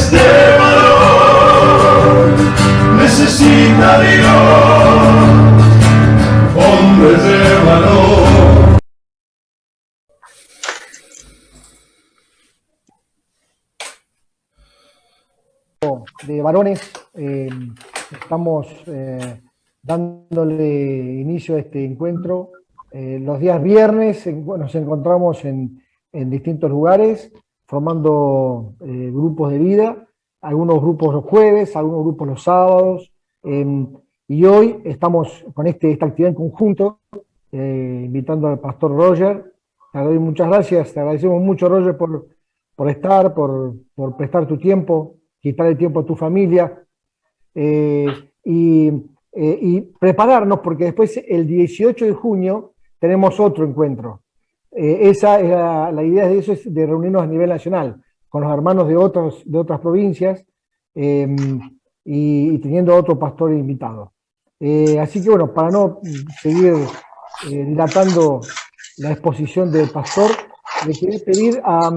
este varón necesita Dios, hombres de valor. De varones, estamos dándole inicio a este encuentro. Los días viernes nos encontramos en distintos lugares, formando grupos de vida, algunos grupos los jueves, algunos grupos los sábados, y hoy estamos con esta actividad en conjunto, invitando al pastor Roger. Te doy muchas gracias, te agradecemos mucho, Roger, por estar, por prestar tu tiempo, quitar el tiempo a tu familia, y prepararnos, porque después el 18 de junio tenemos otro encuentro. Esa es la idea de eso, es de reunirnos a nivel nacional, con los hermanos de otras provincias, y teniendo otro pastor invitado. Así que bueno, para no seguir dilatando la exposición del pastor, le quería pedir a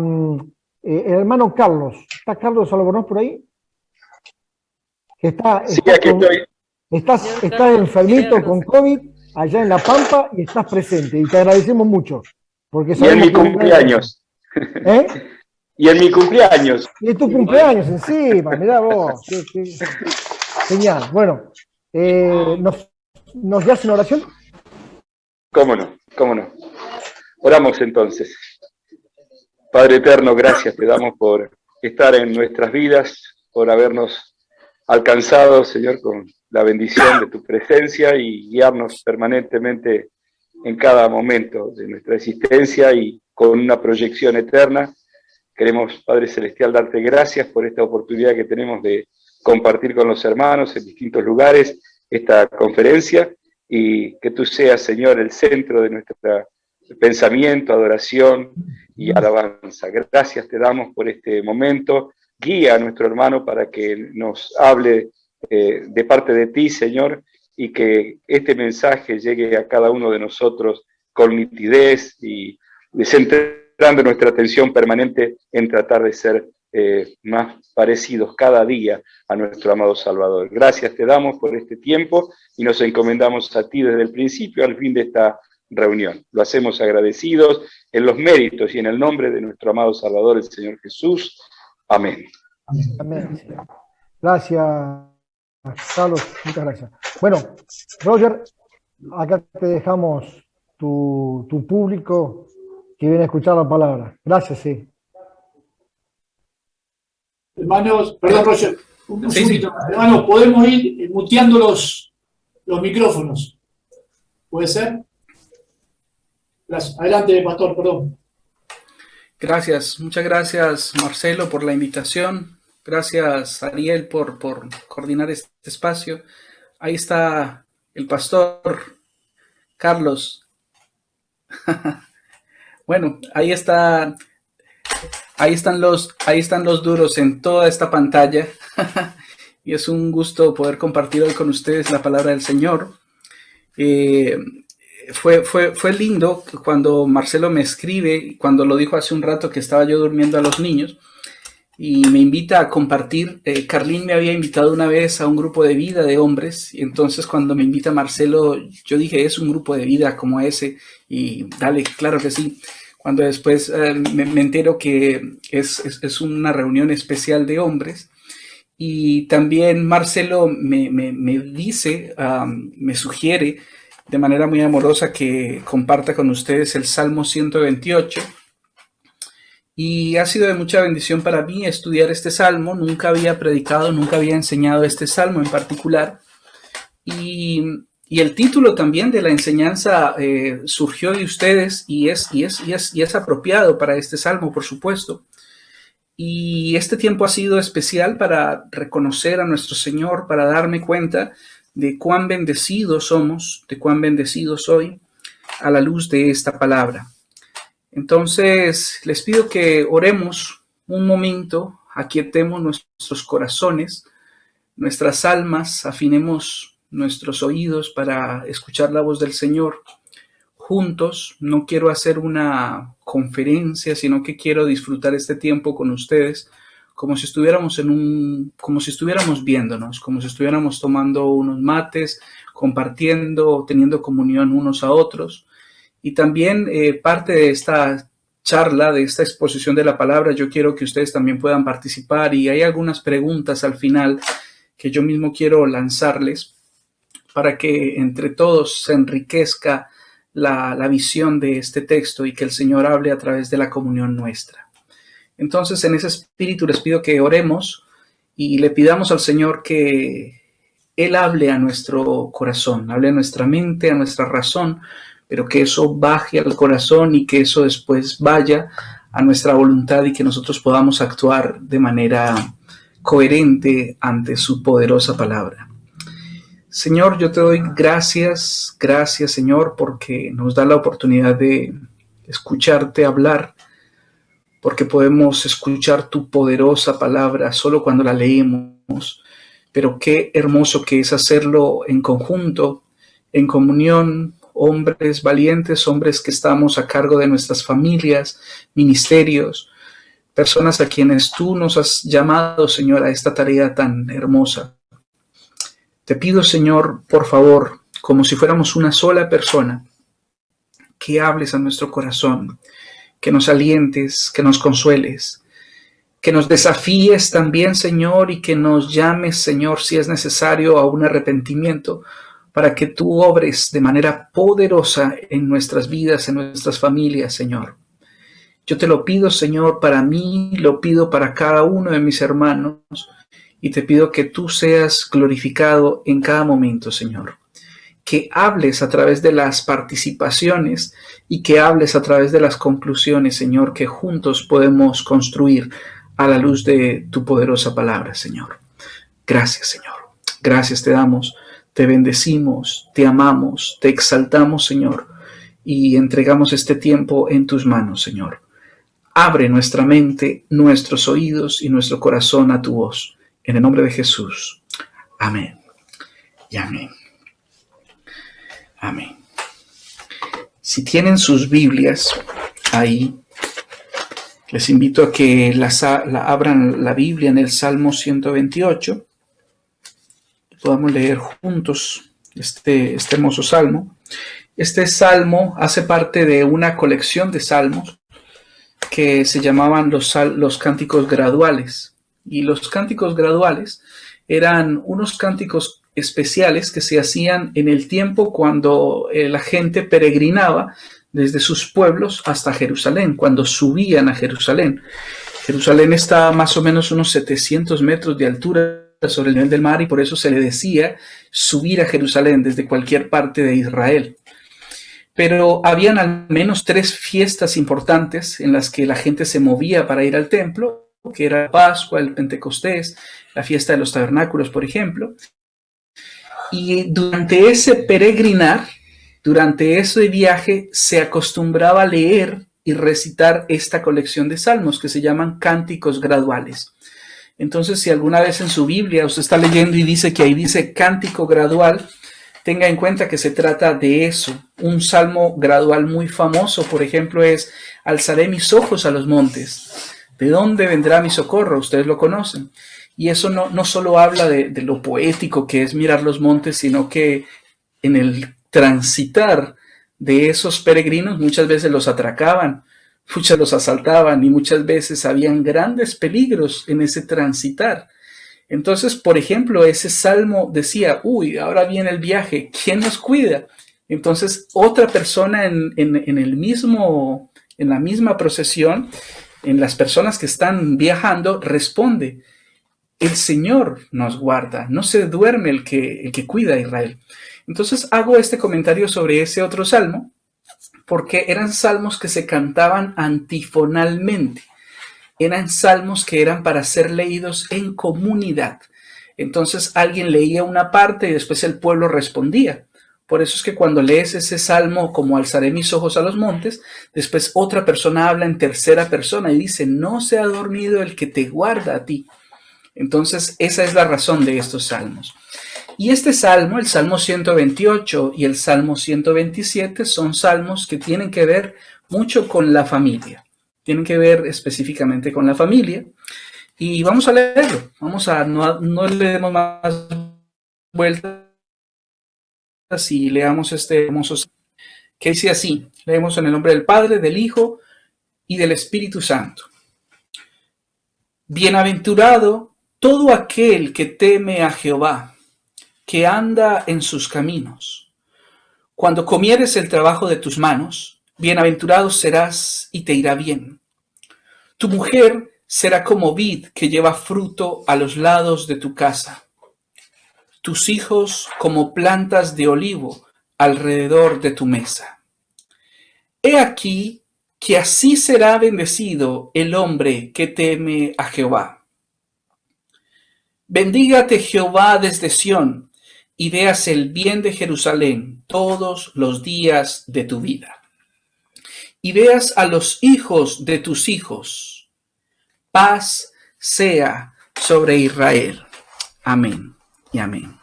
el hermano Carlos. ¿Está Carlos Albornoz por ahí? Sí, aquí estoy. Estás enfermito con COVID allá en La Pampa y estás presente, y te agradecemos mucho. Porque y en mi cumpleaños. ¿Eh? Y en mi cumpleaños. Y es tu cumpleaños encima, mirá vos. Genial. Bueno, ¿nos das una oración? ¿Cómo no? ¿Cómo no? Oramos entonces. Padre eterno, gracias te damos por estar en nuestras vidas, por habernos alcanzado, Señor, con la bendición de tu presencia y guiarnos permanentemente en cada momento de nuestra existencia y con una proyección eterna. Queremos, Padre Celestial, darte gracias por esta oportunidad que tenemos de compartir con los hermanos en distintos lugares esta conferencia, y que tú seas, Señor, el centro de nuestro pensamiento, adoración y alabanza. Gracias te damos por este momento. Guía a nuestro hermano para que nos hable de parte de ti, Señor, y que este mensaje llegue a cada uno de nosotros con nitidez y centrando nuestra atención permanente en tratar de ser más parecidos cada día a nuestro amado Salvador. Gracias te damos por este tiempo y nos encomendamos a ti desde el principio al fin de esta reunión. Lo hacemos agradecidos en los méritos y en el nombre de nuestro amado Salvador, el Señor Jesús. Amén. Amén. Gracias, Carlos, muchas gracias. Bueno, Roger, acá te dejamos tu público que viene a escuchar la palabra. Gracias, sí. Hermanos, perdón, Roger, un segundito. Hermanos, podemos ir muteando los micrófonos. ¿Puede ser? Adelante, pastor, perdón. Gracias, muchas gracias, Marcelo, por la invitación. Gracias, Ariel, por coordinar este espacio. Ahí está el pastor Carlos. Bueno, ahí están los duros en toda esta pantalla. Y es un gusto poder compartir hoy con ustedes la palabra del Señor. Fue lindo cuando Marcelo me escribe, cuando lo dijo hace un rato que estaba yo durmiendo a los niños, y me invita a compartir. Carlín me había invitado una vez a un grupo de vida de hombres, y entonces cuando me invita Marcelo, yo dije, es un grupo de vida como ese, y dale, claro que sí. Cuando después me entero que es una reunión especial de hombres, y también Marcelo me dice, me sugiere de manera muy amorosa que comparta con ustedes el Salmo 128, y ha sido de mucha bendición para mí estudiar este salmo. Nunca había predicado, nunca había enseñado este salmo en particular, y el título también de la enseñanza surgió de ustedes, y es apropiado para este salmo, por supuesto. Y este tiempo ha sido especial para reconocer a nuestro Señor, para darme cuenta de cuán bendecidos somos, de cuán bendecidos soy a la luz de esta palabra. Entonces, les pido que oremos un momento, aquietemos nuestros corazones, nuestras almas, afinemos nuestros oídos para escuchar la voz del Señor juntos. No quiero hacer una conferencia, sino que quiero disfrutar este tiempo con ustedes como si estuviéramos como si estuviéramos viéndonos, como si estuviéramos tomando unos mates, compartiendo, teniendo comunión unos a otros. Y también parte de esta charla, de esta exposición de la palabra, yo quiero que ustedes también puedan participar, y hay algunas preguntas al final que yo mismo quiero lanzarles para que entre todos se enriquezca la visión de este texto y que el Señor hable a través de la comunión nuestra. Entonces, en ese espíritu les pido que oremos y le pidamos al Señor que Él hable a nuestro corazón, hable a nuestra mente, a nuestra razón, pero que eso baje al corazón y que eso después vaya a nuestra voluntad y que nosotros podamos actuar de manera coherente ante su poderosa palabra. Señor, yo te doy gracias, Señor, porque nos da la oportunidad de escucharte hablar, porque podemos escuchar tu poderosa palabra solo cuando la leemos, pero qué hermoso que es hacerlo en conjunto, en comunión, hombres valientes, hombres que estamos a cargo de nuestras familias, ministerios, personas a quienes tú nos has llamado, Señor, a esta tarea tan hermosa. Te pido, Señor, por favor, como si fuéramos una sola persona, que hables a nuestro corazón, que nos alientes, que nos consueles, que nos desafíes también, Señor, y que nos llames, Señor, si es necesario, a un arrepentimiento, para que tú obres de manera poderosa en nuestras vidas, en nuestras familias, Señor. Yo te lo pido, Señor, para mí, lo pido para cada uno de mis hermanos, y te pido que tú seas glorificado en cada momento, Señor. Que hables a través de las participaciones y que hables a través de las conclusiones, Señor, que juntos podemos construir a la luz de tu poderosa palabra, Señor. Gracias, Señor. Gracias te damos, te bendecimos, te amamos, te exaltamos, Señor, y entregamos este tiempo en tus manos, Señor. Abre nuestra mente, nuestros oídos y nuestro corazón a tu voz. En el nombre de Jesús. Amén y amén. Amén. Si tienen sus Biblias ahí, les invito a que abran la Biblia en el Salmo 128. Podamos leer juntos este hermoso salmo. Este salmo hace parte de una colección de salmos que se llamaban los cánticos graduales. Y los cánticos graduales eran unos cánticos especiales que se hacían en el tiempo cuando la gente peregrinaba desde sus pueblos hasta Jerusalén, cuando subían a Jerusalén. Jerusalén está más o menos unos 700 metros de altura sobre el nivel del mar, y por eso se le decía subir a Jerusalén desde cualquier parte de Israel. Pero habían al menos 3 fiestas importantes en las que la gente se movía para ir al templo, que era Pascua, el Pentecostés, la fiesta de los tabernáculos, por ejemplo. Y durante ese peregrinar, durante ese viaje, se acostumbraba a leer y recitar esta colección de salmos que se llaman cánticos graduales. Entonces, si alguna vez en su Biblia usted está leyendo y dice que ahí dice cántico gradual, tenga en cuenta que se trata de eso. Un salmo gradual muy famoso, por ejemplo, es Alzaré mis ojos a los montes. ¿De dónde vendrá mi socorro? Ustedes lo conocen. Y eso no solo habla de lo poético que es mirar los montes, sino que en el transitar de esos peregrinos muchas veces los atracaban, muchas los asaltaban y muchas veces habían grandes peligros en ese transitar. Entonces, por ejemplo, ese salmo decía, ahora viene el viaje, ¿quién nos cuida? Entonces, otra persona en la misma procesión, en las personas que están viajando, responde, el Señor nos guarda, no se duerme el que cuida a Israel. Entonces hago este comentario sobre ese otro salmo, porque eran salmos que se cantaban antifonalmente, eran salmos que eran para ser leídos en comunidad. Entonces alguien leía una parte y después el pueblo respondía. Por eso es que cuando lees ese salmo como alzaré mis ojos a los montes, después otra persona habla en tercera persona y dice, no se ha dormido el que te guarda a ti. Entonces esa es la razón de estos salmos. Y este salmo, el Salmo 128 y el Salmo 127, son salmos que tienen que ver mucho con la familia. Tienen que ver específicamente con la familia. Y vamos a leerlo. No le demos más vueltas y leamos este hermoso que dice así. Leemos en el nombre del Padre, del Hijo y del Espíritu Santo. Bienaventurado todo aquel que teme a Jehová, que anda en sus caminos. Cuando comieres el trabajo de tus manos, bienaventurado serás y te irá bien. Tu mujer será como vid que lleva fruto a los lados de tu casa. Tus hijos como plantas de olivo alrededor de tu mesa. He aquí que así será bendecido el hombre que teme a Jehová. Bendígate Jehová desde Sión, y veas el bien de Jerusalén todos los días de tu vida. Y veas a los hijos de tus hijos. Paz sea sobre Israel. Amén y amén.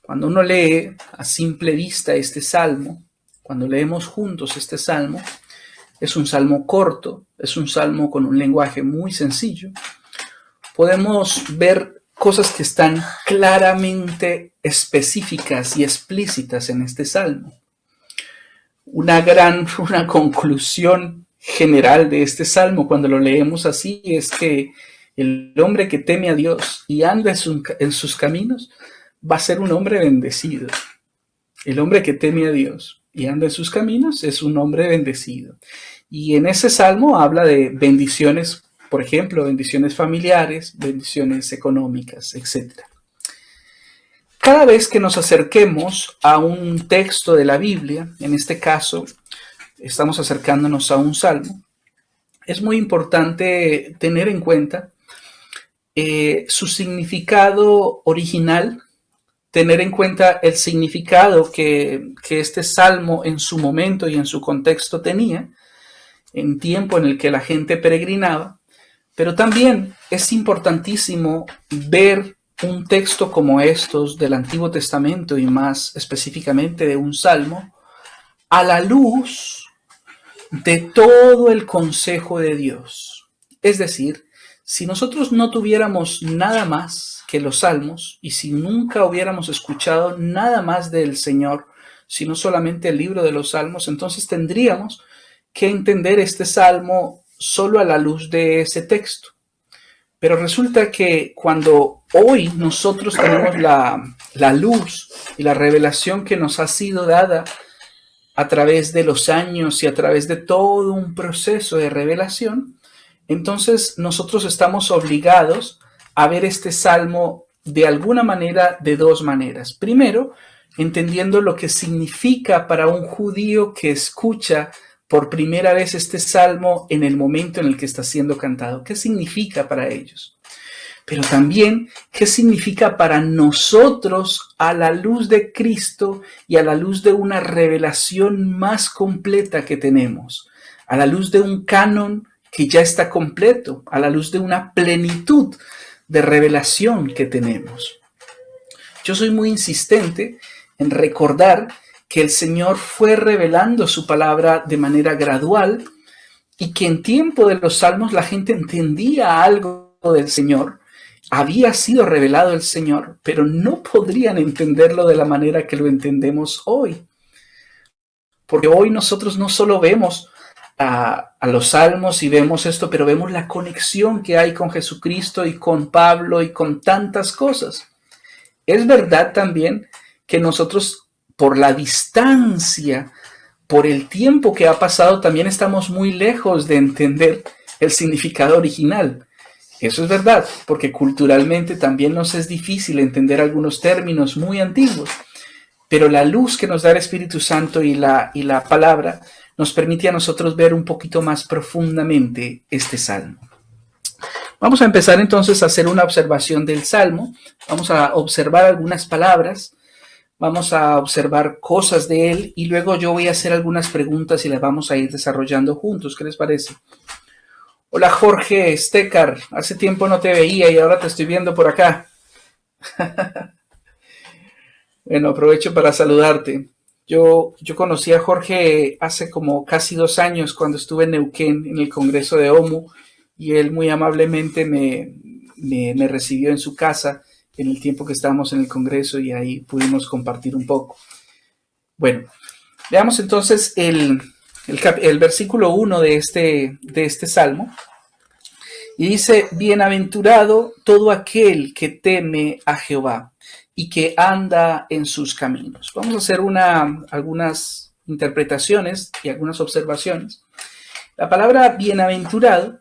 Cuando uno lee a simple vista este salmo, cuando leemos juntos este salmo, es un salmo corto, es un salmo con un lenguaje muy sencillo. Podemos ver cosas que están claramente específicas y explícitas en este salmo. Una conclusión general de este salmo, cuando lo leemos así, es que el hombre que teme a Dios y anda en sus caminos va a ser un hombre bendecido. El hombre que teme a Dios y anda en sus caminos es un hombre bendecido. Y en ese salmo habla de bendiciones, por ejemplo, bendiciones familiares, bendiciones económicas, etc. Cada vez que nos acerquemos a un texto de la Biblia, en este caso, estamos acercándonos a un salmo, es muy importante tener en cuenta su significado original, tener en cuenta el significado que este salmo en su momento y en su contexto tenía, en tiempo en el que la gente peregrinaba, pero también es importantísimo ver un texto como estos del Antiguo Testamento y más específicamente de un salmo a la luz de todo el consejo de Dios. Es decir, si nosotros no tuviéramos nada más que los salmos y si nunca hubiéramos escuchado nada más del Señor, sino solamente el libro de los salmos, entonces tendríamos que entender este salmo solo a la luz de ese texto. Pero resulta que cuando hoy nosotros tenemos la luz y la revelación que nos ha sido dada a través de los años y a través de todo un proceso de revelación, entonces nosotros estamos obligados a ver este salmo de alguna manera, de dos maneras. Primero, entendiendo lo que significa para un judío que escucha por primera vez este salmo en el momento en el que está siendo cantado. ¿Qué significa para ellos? Pero también, ¿qué significa para nosotros a la luz de Cristo y a la luz de una revelación más completa que tenemos? A la luz de un canon que ya está completo, a la luz de una plenitud de revelación que tenemos. Yo soy muy insistente en recordar que el Señor fue revelando su palabra de manera gradual y que en tiempo de los salmos la gente entendía algo del Señor, había sido revelado el Señor, pero no podrían entenderlo de la manera que lo entendemos hoy. Porque hoy nosotros no solo vemos a los salmos y vemos esto, pero vemos la conexión que hay con Jesucristo y con Pablo y con tantas cosas. Es verdad también que nosotros, por la distancia, por el tiempo que ha pasado, también estamos muy lejos de entender el significado original. Eso es verdad, porque culturalmente también nos es difícil entender algunos términos muy antiguos, pero la luz que nos da el Espíritu Santo y la palabra nos permite a nosotros ver un poquito más profundamente este salmo. Vamos a empezar entonces a hacer una observación del salmo. Vamos a observar algunas palabras. Vamos a observar cosas de él y luego yo voy a hacer algunas preguntas y las vamos a ir desarrollando juntos. ¿Qué les parece? Hola Jorge Estécar, hace tiempo no te veía y ahora te estoy viendo por acá. Bueno, aprovecho para saludarte. Yo conocí a Jorge hace como casi 2 años cuando estuve en Neuquén en el Congreso de OMU y él muy amablemente me recibió en su casa en el tiempo que estábamos en el Congreso y ahí pudimos compartir un poco. Bueno, veamos entonces el versículo 1 de este salmo. Y dice, bienaventurado todo aquel que teme a Jehová y que anda en sus caminos. Vamos a hacer algunas interpretaciones y algunas observaciones. La palabra bienaventurado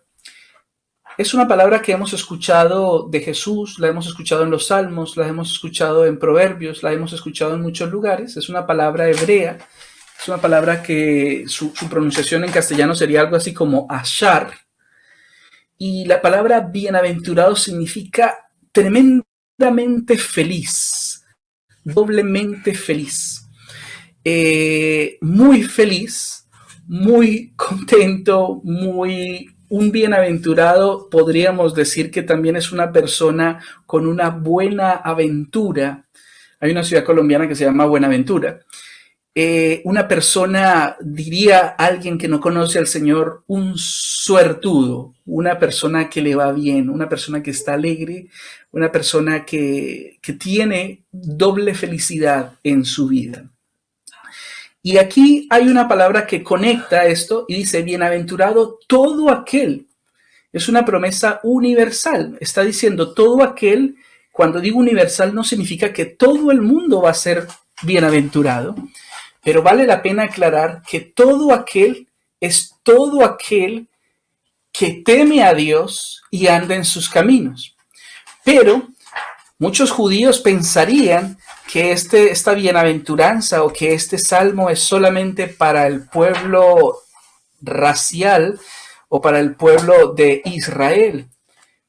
es una palabra que hemos escuchado de Jesús, la hemos escuchado en los Salmos, la hemos escuchado en Proverbios, la hemos escuchado en muchos lugares. Es una palabra hebrea, es una palabra que su pronunciación en castellano sería algo así como ashar. Y la palabra bienaventurado significa tremendamente feliz, doblemente feliz, muy feliz, muy contento, un bienaventurado. Podríamos decir que también es una persona con una buena aventura. Hay una ciudad colombiana que se llama Buenaventura. Una persona, diría alguien que no conoce al Señor, un suertudo, una persona que le va bien, una persona que está alegre, una persona que tiene doble felicidad en su vida. Y aquí hay una palabra que conecta esto y dice, bienaventurado todo aquel. Es una promesa universal. Está diciendo todo aquel. Cuando digo universal no significa que todo el mundo va a ser bienaventurado. Pero vale la pena aclarar que todo aquel es todo aquel que teme a Dios y anda en sus caminos. Pero muchos judíos pensarían que esta bienaventuranza o que este salmo es solamente para el pueblo racial o para el pueblo de Israel.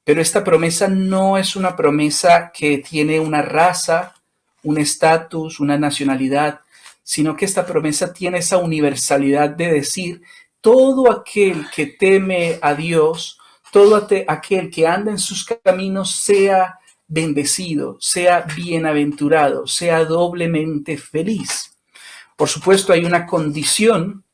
Pero esta promesa no es una promesa que tiene una raza, un estatus, una nacionalidad, sino que esta promesa tiene esa universalidad de decir, todo aquel que teme a Dios, todo aquel que anda en sus caminos sea bendecido, sea bienaventurado, sea doblemente feliz. Por supuesto, hay una condición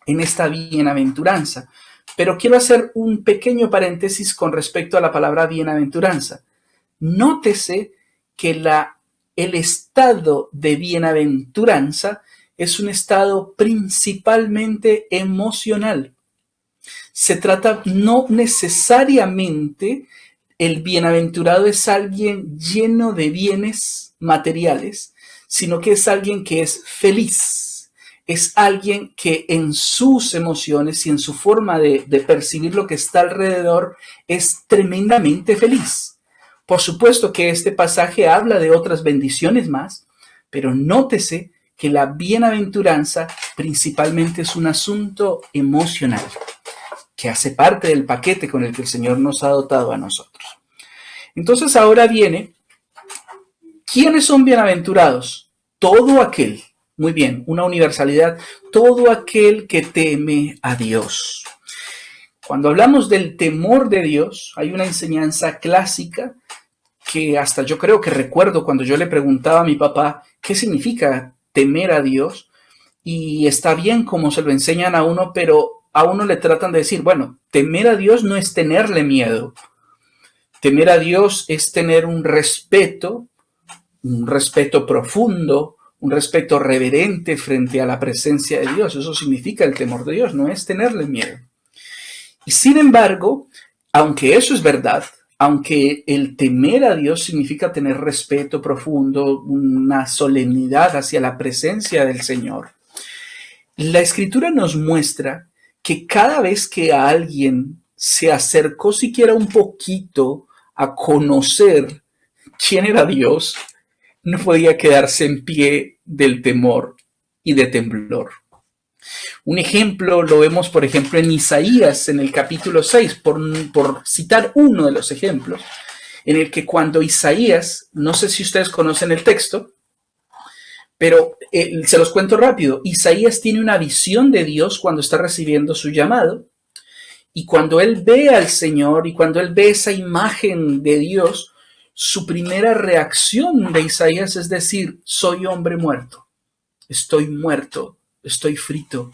en esta bienaventuranza, pero quiero hacer un pequeño paréntesis con respecto a la palabra bienaventuranza. Nótese que el estado de bienaventuranza es un estado principalmente emocional. Se trata no necesariamente, el bienaventurado es alguien lleno de bienes materiales, sino que es alguien que es feliz. Es alguien que en sus emociones y en su forma de percibir lo que está alrededor es tremendamente feliz. Por supuesto que este pasaje habla de otras bendiciones más, pero nótese que la bienaventuranza principalmente es un asunto emocional, que hace parte del paquete con el que el Señor nos ha dotado a nosotros. Entonces ahora viene, ¿quiénes son bienaventurados? Todo aquel, muy bien, una universalidad, todo aquel que teme a Dios. Cuando hablamos del temor de Dios, hay una enseñanza clásica que hasta yo creo que recuerdo cuando yo le preguntaba a mi papá qué significa temer a Dios, y está bien como se lo enseñan a uno, pero a uno le tratan de decir, bueno, temer a Dios no es tenerle miedo. Temer a Dios es tener un respeto profundo, un respeto reverente frente a la presencia de Dios. Eso significa el temor de Dios, no es tenerle miedo. Y sin embargo, aunque eso es verdad, aunque el temer a Dios significa tener respeto profundo, una solemnidad hacia la presencia del Señor, la Escritura nos muestra que cada vez que alguien se acercó siquiera un poquito a conocer quién era Dios, no podía quedarse en pie del temor y de temblor. Un ejemplo lo vemos, por ejemplo, en Isaías, en el capítulo 6, por citar uno de los ejemplos, en el que cuando Isaías, no sé si ustedes conocen el texto, pero se los cuento rápido. Isaías tiene una visión de Dios cuando está recibiendo su llamado, y cuando él ve al Señor y cuando él ve esa imagen de Dios, su primera reacción de Isaías es decir, soy hombre muerto, estoy frito,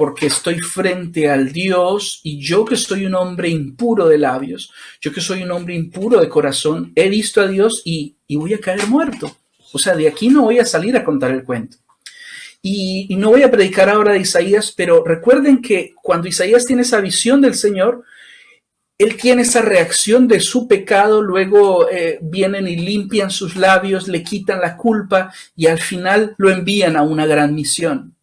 porque estoy frente al Dios y yo que soy un hombre impuro de labios, yo que soy un hombre impuro de corazón, he visto a Dios y voy a caer muerto. O sea, de aquí no voy a salir a contar el cuento. Y no voy a predicar ahora de Isaías, pero recuerden que cuando Isaías tiene esa visión del Señor, él tiene esa reacción de su pecado, luego vienen y limpian sus labios, le quitan la culpa y al final lo envían a una gran misión.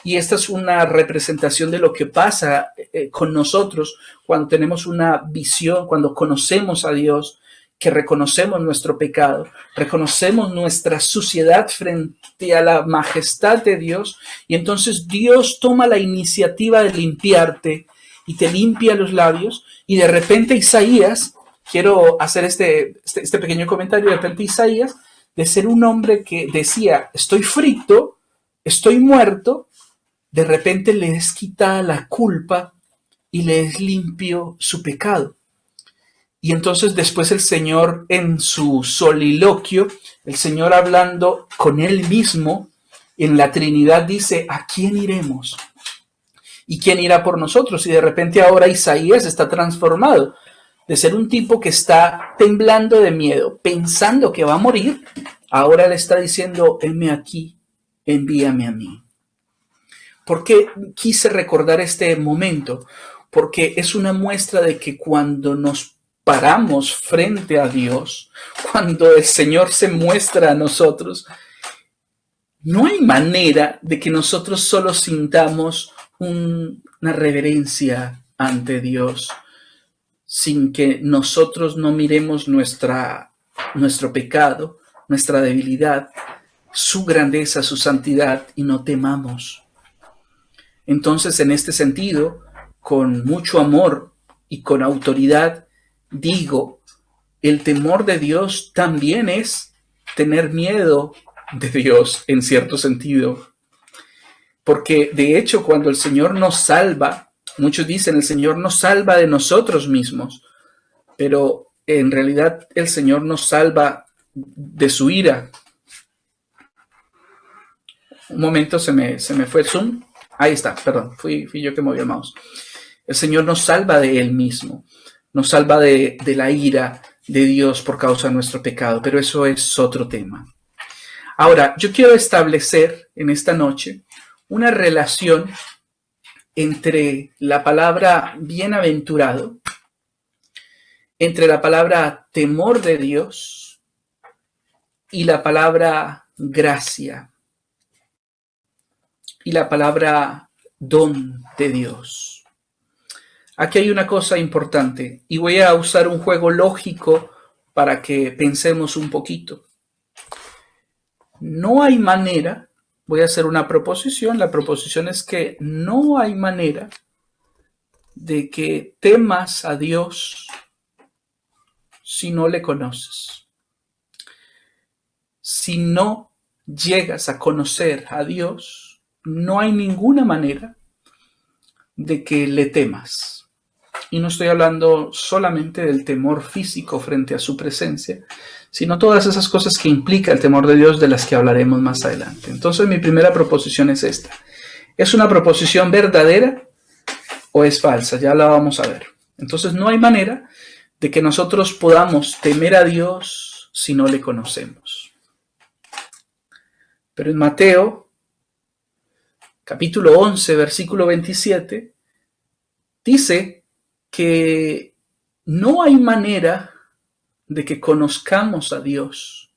Y esta es una representación de lo que pasa con nosotros cuando tenemos una visión, cuando conocemos a Dios, que reconocemos nuestro pecado, reconocemos nuestra suciedad frente a la majestad de Dios, y entonces Dios toma la iniciativa de limpiarte y te limpia los labios, y de repente Isaías, quiero hacer este pequeño comentario, de repente Isaías, de ser un hombre que decía, estoy frito, estoy muerto, de repente le es quitada la culpa y le es limpio su pecado. Y entonces después el Señor en su soliloquio, el Señor hablando con él mismo en la Trinidad dice, ¿a quién iremos? ¿Y quién irá por nosotros? Y de repente ahora Isaías está transformado de ser un tipo que está temblando de miedo, pensando que va a morir, ahora le está diciendo, heme aquí, envíame a mí. ¿Por qué quise recordar este momento? Porque es una muestra de que cuando nos paramos frente a Dios, cuando el Señor se muestra a nosotros, no hay manera de que nosotros solo sintamos una reverencia ante Dios sin que nosotros no miremos nuestro pecado, nuestra debilidad, su grandeza, su santidad y no temamos. Entonces, en este sentido, con mucho amor y con autoridad, digo, el temor de Dios también es tener miedo de Dios en cierto sentido. Porque de hecho cuando el Señor nos salva, muchos dicen el Señor nos salva de nosotros mismos, pero en realidad el Señor nos salva de su ira. Un momento se me fue el zoom. Ahí está, perdón, fui yo que moví el mouse. El Señor nos salva de Él mismo. Nos salva de la ira de Dios por causa de nuestro pecado, pero eso es otro tema. Ahora, yo quiero establecer en esta noche una relación entre la palabra bienaventurado, entre la palabra temor de Dios y la palabra gracia y la palabra don de Dios. Aquí hay una cosa importante y voy a usar un juego lógico para que pensemos un poquito. No hay manera, voy a hacer una proposición, la proposición es que no hay manera de que temas a Dios si no le conoces. Si no llegas a conocer a Dios, no hay ninguna manera de que le temas. Y no estoy hablando solamente del temor físico frente a su presencia, sino todas esas cosas que implica el temor de Dios de las que hablaremos más adelante. Entonces mi primera proposición es esta. ¿Es una proposición verdadera o es falsa? Ya la vamos a ver. Entonces no hay manera de que nosotros podamos temer a Dios si no le conocemos. Pero en Mateo, capítulo 11, versículo 27, dice que no hay manera de que conozcamos a Dios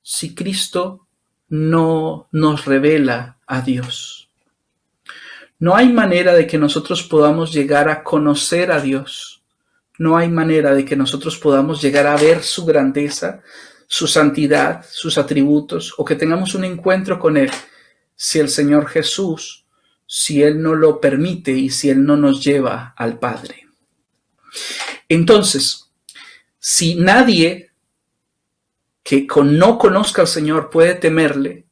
si Cristo no nos revela a Dios. No hay manera de que nosotros podamos llegar a conocer a Dios. No hay manera de que nosotros podamos llegar a ver su grandeza, su santidad, sus atributos, o que tengamos un encuentro con Él si el Señor Jesús, si Él no lo permite y si Él no nos lleva al Padre. Entonces, si nadie que no conozca al Señor puede temerle,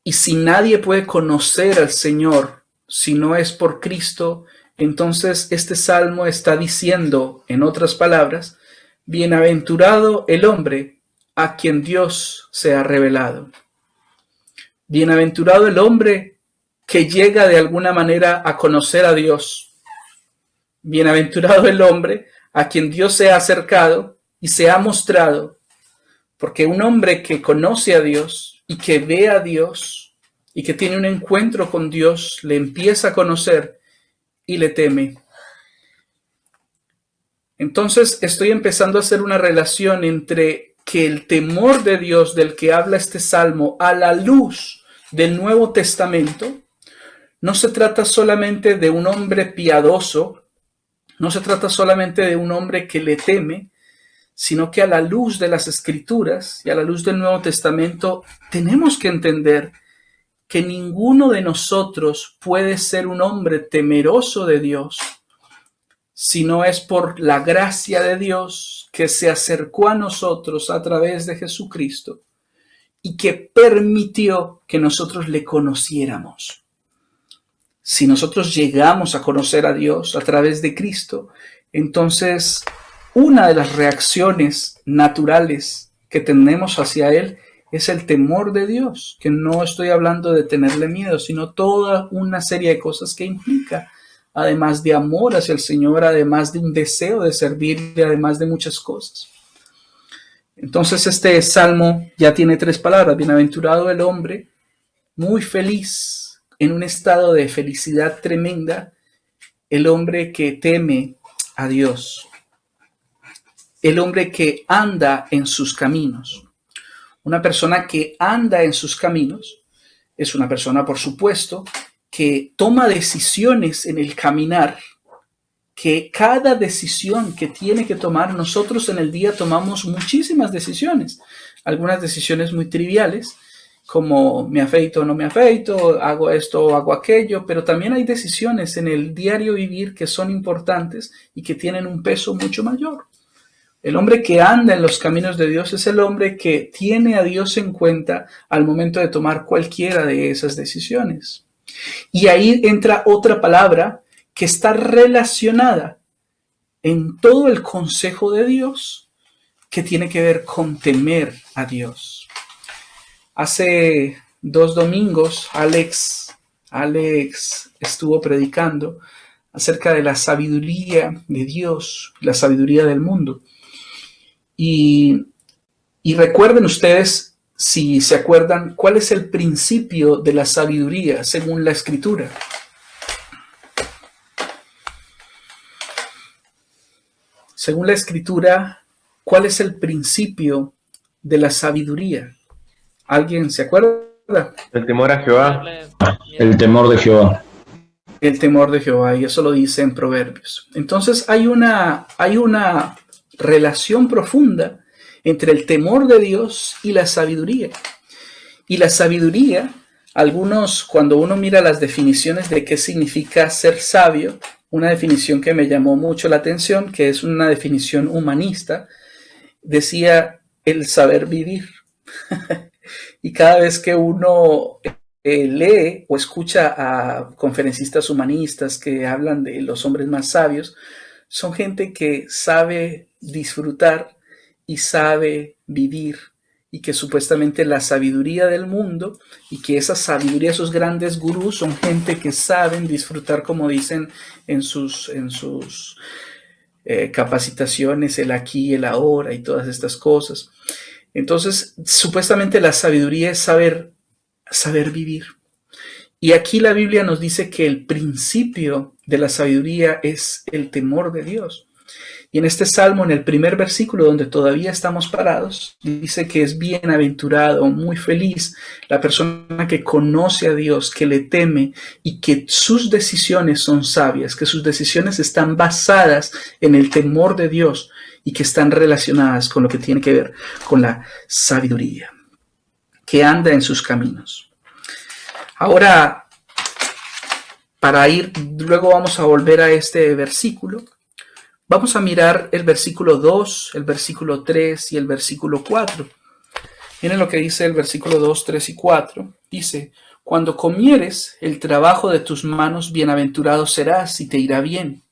y si nadie puede conocer al Señor si no es por Cristo, entonces este salmo está diciendo, en otras palabras, bienaventurado el hombre a quien Dios se ha revelado. Bienaventurado el hombre que llega de alguna manera a conocer a Dios. Bienaventurado el hombre a quien Dios se ha acercado y se ha mostrado, porque un hombre que conoce a Dios y que ve a Dios y que tiene un encuentro con Dios, le empieza a conocer y le teme. Entonces estoy empezando a hacer una relación entre que el temor de Dios del que habla este salmo a la luz del Nuevo Testamento no se trata solamente de un hombre piadoso, no se trata solamente de un hombre que le teme, sino que a la luz de las Escrituras y a la luz del Nuevo Testamento tenemos que entender que ninguno de nosotros puede ser un hombre temeroso de Dios si no es por la gracia de Dios que se acercó a nosotros a través de Jesucristo y que permitió que nosotros le conociéramos. Si nosotros llegamos a conocer a Dios a través de Cristo, entonces una de las reacciones naturales que tenemos hacia Él es el temor de Dios, que no estoy hablando de tenerle miedo, sino toda una serie de cosas que implica, además de amor hacia el Señor, además de un deseo de servirle, además de muchas cosas. Entonces este salmo ya tiene 3 palabras: bienaventurado el hombre, muy feliz, en un estado de felicidad tremenda, el hombre que teme a Dios, el hombre que anda en sus caminos. Una persona que anda en sus caminos es una persona, por supuesto, que toma decisiones en el caminar, que cada decisión que tiene que tomar, nosotros en el día tomamos muchísimas decisiones, algunas decisiones muy triviales, como me afeito o no me afeito, hago esto o hago aquello, pero también hay decisiones en el diario vivir que son importantes y que tienen un peso mucho mayor. El hombre que anda en los caminos de Dios es el hombre que tiene a Dios en cuenta al momento de tomar cualquiera de esas decisiones. Y ahí entra otra palabra que está relacionada en todo el consejo de Dios, que tiene que ver con temer a Dios. Hace 2 domingos, Alex estuvo predicando acerca de la sabiduría de Dios, la sabiduría del mundo. Y recuerden ustedes, si se acuerdan, cuál es el principio de la sabiduría según la Escritura. Según la Escritura, ¿cuál es el principio de la sabiduría? ¿Alguien se acuerda? El temor a Jehová. El temor de Jehová. El temor de Jehová, y eso lo dice en Proverbios. Entonces hay una relación profunda entre el temor de Dios y la sabiduría. Y la sabiduría, cuando uno mira las definiciones de qué significa ser sabio, una definición que me llamó mucho la atención, que es una definición humanista, decía el saber vivir. Y cada vez que uno lee o escucha a conferencistas humanistas que hablan de los hombres más sabios, son gente que sabe disfrutar y sabe vivir, y que supuestamente la sabiduría del mundo, y que esa sabiduría, esos grandes gurús, son gente que saben disfrutar, como dicen en sus capacitaciones, el aquí y el ahora y todas estas cosas. Entonces, supuestamente la sabiduría es saber vivir. Y aquí la Biblia nos dice que el principio de la sabiduría es el temor de Dios. Y en este salmo, en el primer versículo donde todavía estamos parados, dice que es bienaventurado, muy feliz, la persona que conoce a Dios, que le teme y que sus decisiones son sabias, que sus decisiones están basadas en el temor de Dios y que están relacionadas con lo que tiene que ver con la sabiduría, que anda en sus caminos. Ahora, luego vamos a volver a este versículo. Vamos a mirar el versículo 2, el versículo 3 y el versículo 4. Miren lo que dice el versículo 2, 3 y 4. Dice: cuando comieres el trabajo de tus manos, bienaventurado serás y te irá bien.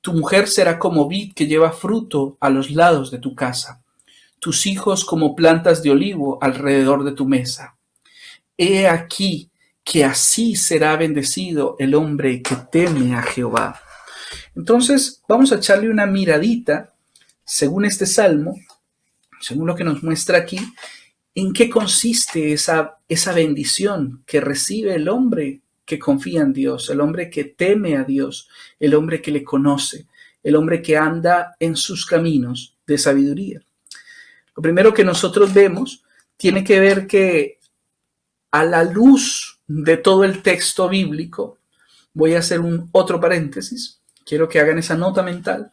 Tu mujer será como vid que lleva fruto a los lados de tu casa. Tus hijos como plantas de olivo alrededor de tu mesa. He aquí que así será bendecido el hombre que teme a Jehová. Entonces, vamos a echarle una miradita, según este salmo, según lo que nos muestra aquí, en qué consiste esa bendición que recibe el hombre que confía en Dios, el hombre que teme a Dios, el hombre que le conoce, el hombre que anda en sus caminos de sabiduría. Lo primero que nosotros vemos tiene que ver que a la luz de todo el texto bíblico, voy a hacer otro paréntesis, quiero que hagan esa nota mental.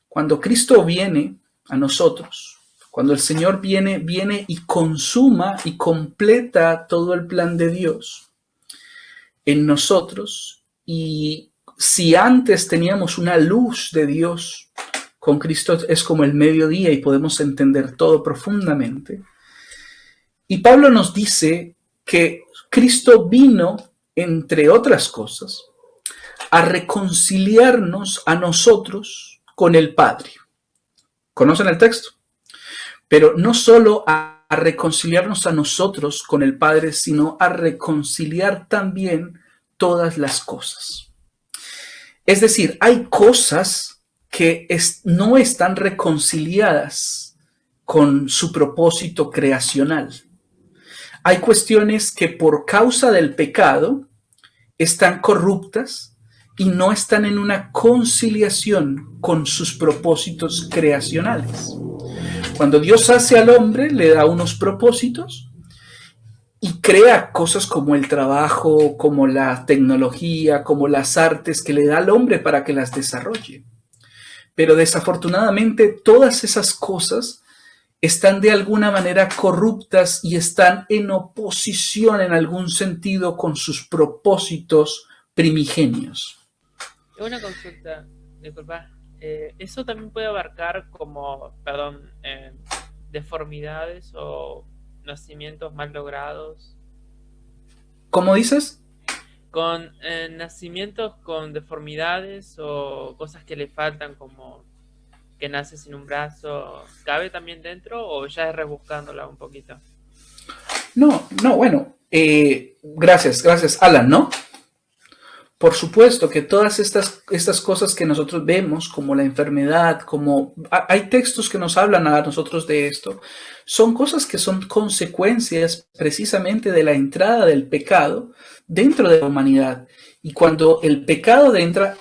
Cuando Cristo viene a nosotros, cuando el Señor viene y consuma y completa todo el plan de Dios en nosotros, y si antes teníamos una luz de Dios, con Cristo es como el mediodía y podemos entender todo profundamente. Y Pablo nos dice que Cristo vino, entre otras cosas, a reconciliarnos a nosotros con el Padre. ¿Conocen el texto? Pero no solo a reconciliarnos a nosotros con el Padre, sino a reconciliar también todas las cosas. Es decir, hay cosas que no están reconciliadas con su propósito creacional. Hay cuestiones que por causa del pecado están corruptas y no están en una conciliación con sus propósitos creacionales. Cuando Dios hace al hombre, le da unos propósitos y crea cosas como el trabajo, como la tecnología, como las artes que le da al hombre para que las desarrolle. Pero desafortunadamente todas esas cosas están de alguna manera corruptas y están en oposición en algún sentido con sus propósitos primigenios. Una consulta, disculpa. ¿Eso también puede abarcar como, deformidades o nacimientos mal logrados? ¿Cómo dices? Con nacimientos con deformidades o cosas que le faltan, como que nace sin un brazo, ¿cabe también dentro o ya es rebuscándola un poquito? No, bueno, gracias, Alan, ¿no? Por supuesto que todas estas cosas que nosotros vemos, como la enfermedad, hay textos que nos hablan a nosotros de esto, son cosas que son consecuencias precisamente de la entrada del pecado dentro de la humanidad. Y cuando el pecado entra,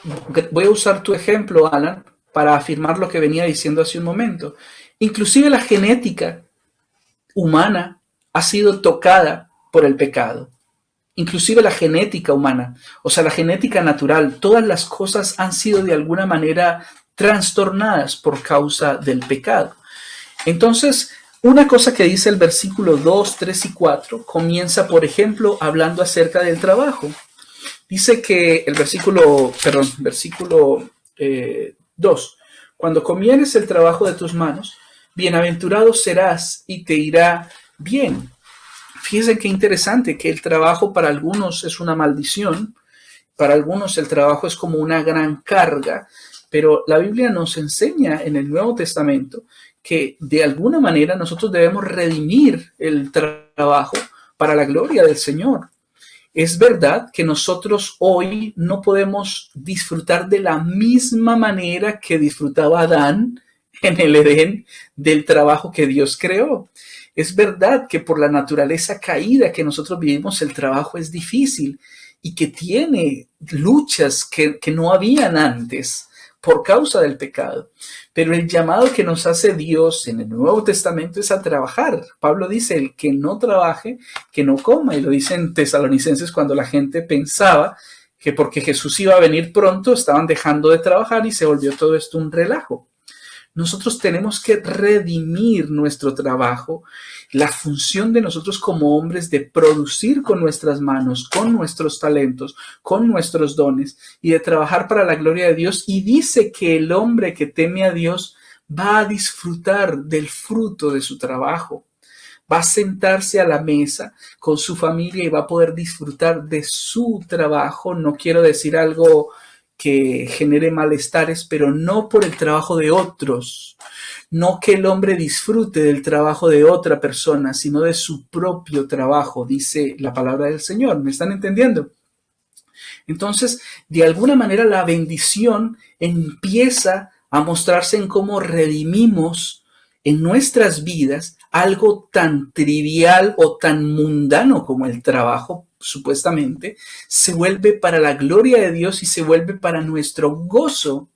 voy a usar tu ejemplo, Alan, para afirmar lo que venía diciendo hace un momento. Inclusive la genética humana ha sido tocada por el pecado. Inclusive la genética humana, o sea, la genética natural, todas las cosas han sido de alguna manera trastornadas por causa del pecado. Entonces, una cosa que dice el versículo 2, 3 y 4 comienza, por ejemplo, hablando acerca del trabajo. Dice que el versículo 2, cuando comieres el trabajo de tus manos, bienaventurado serás y te irá bien. Fíjense qué interesante que el trabajo para algunos es una maldición, para algunos el trabajo es como una gran carga, pero la Biblia nos enseña en el Nuevo Testamento que de alguna manera nosotros debemos redimir el trabajo para la gloria del Señor. Es verdad que nosotros hoy no podemos disfrutar de la misma manera que disfrutaba Adán en el Edén del trabajo que Dios creó. Es verdad que por la naturaleza caída que nosotros vivimos, el trabajo es difícil y que tiene luchas que no habían antes por causa del pecado. Pero el llamado que nos hace Dios en el Nuevo Testamento es a trabajar. Pablo dice, el que no trabaje, que no coma. Y lo dice en Tesalonicenses cuando la gente pensaba que porque Jesús iba a venir pronto, estaban dejando de trabajar y se volvió todo esto un relajo. Nosotros tenemos que redimir nuestro trabajo, la función de nosotros como hombres de producir con nuestras manos, con nuestros talentos, con nuestros dones y de trabajar para la gloria de Dios. Y dice que el hombre que teme a Dios va a disfrutar del fruto de su trabajo. Va a sentarse a la mesa con su familia y va a poder disfrutar de su trabajo. No quiero decir algo que genere malestares, pero no por el trabajo de otros. No que el hombre disfrute del trabajo de otra persona, sino de su propio trabajo, dice la palabra del Señor. ¿Me están entendiendo? Entonces, de alguna manera la bendición empieza a mostrarse en cómo redimimos en nuestras vidas algo tan trivial o tan mundano como el trabajo, supuestamente, se vuelve para la gloria de Dios y se vuelve para nuestro gozo.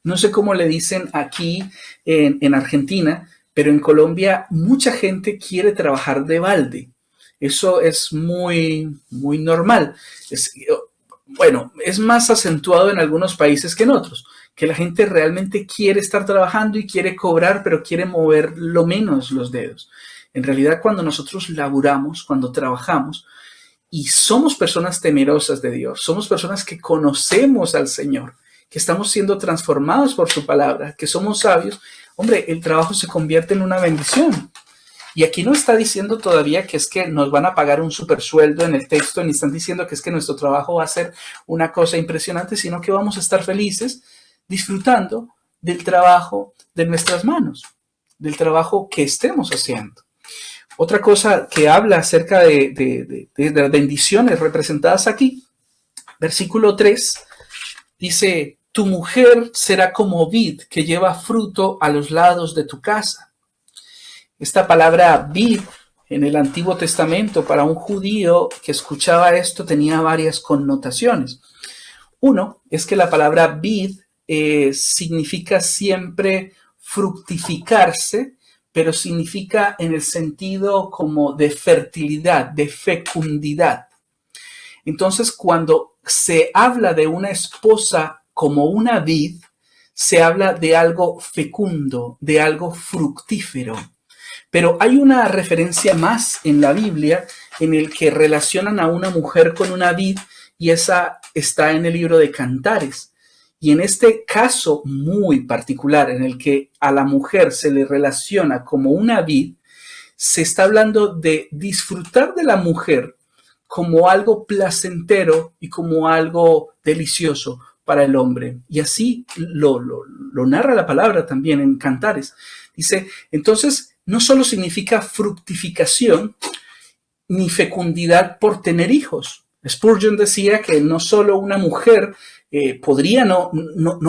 No sé cómo le dicen aquí en Argentina, pero en Colombia mucha gente quiere trabajar de balde. Eso es muy, muy normal. Bueno, es más acentuado en algunos países que en otros, que la gente realmente quiere estar trabajando y quiere cobrar, pero quiere mover lo menos los dedos. En realidad, cuando nosotros laburamos, cuando trabajamos, y somos personas temerosas de Dios, somos personas que conocemos al Señor, que estamos siendo transformados por su palabra, que somos sabios, hombre, el trabajo se convierte en una bendición. Y aquí no está diciendo todavía que es que nos van a pagar un supersueldo en el texto, ni están diciendo que es que nuestro trabajo va a ser una cosa impresionante, sino que vamos a estar felices disfrutando del trabajo de nuestras manos, del trabajo que estemos haciendo. Otra cosa que habla acerca de las bendiciones representadas aquí, versículo 3, dice, tu mujer será como vid que lleva fruto a los lados de tu casa. Esta palabra vid en el Antiguo Testamento para un judío que escuchaba esto tenía varias connotaciones. Uno es que la palabra vid significa siempre fructificarse, pero significa en el sentido como de fertilidad, de fecundidad. Entonces, cuando se habla de una esposa como una vid, se habla de algo fecundo, de algo fructífero. Pero hay una referencia más en la Biblia en el que relacionan a una mujer con una vid y esa está en el libro de Cantares. Y en este caso muy particular en el que a la mujer se le relaciona como una vid, se está hablando de disfrutar de la mujer como algo placentero y como algo delicioso para el hombre. Y así lo narra la palabra también en Cantares. Dice, entonces, no solo significa fructificación ni fecundidad por tener hijos. Spurgeon decía que no solo una mujer podría no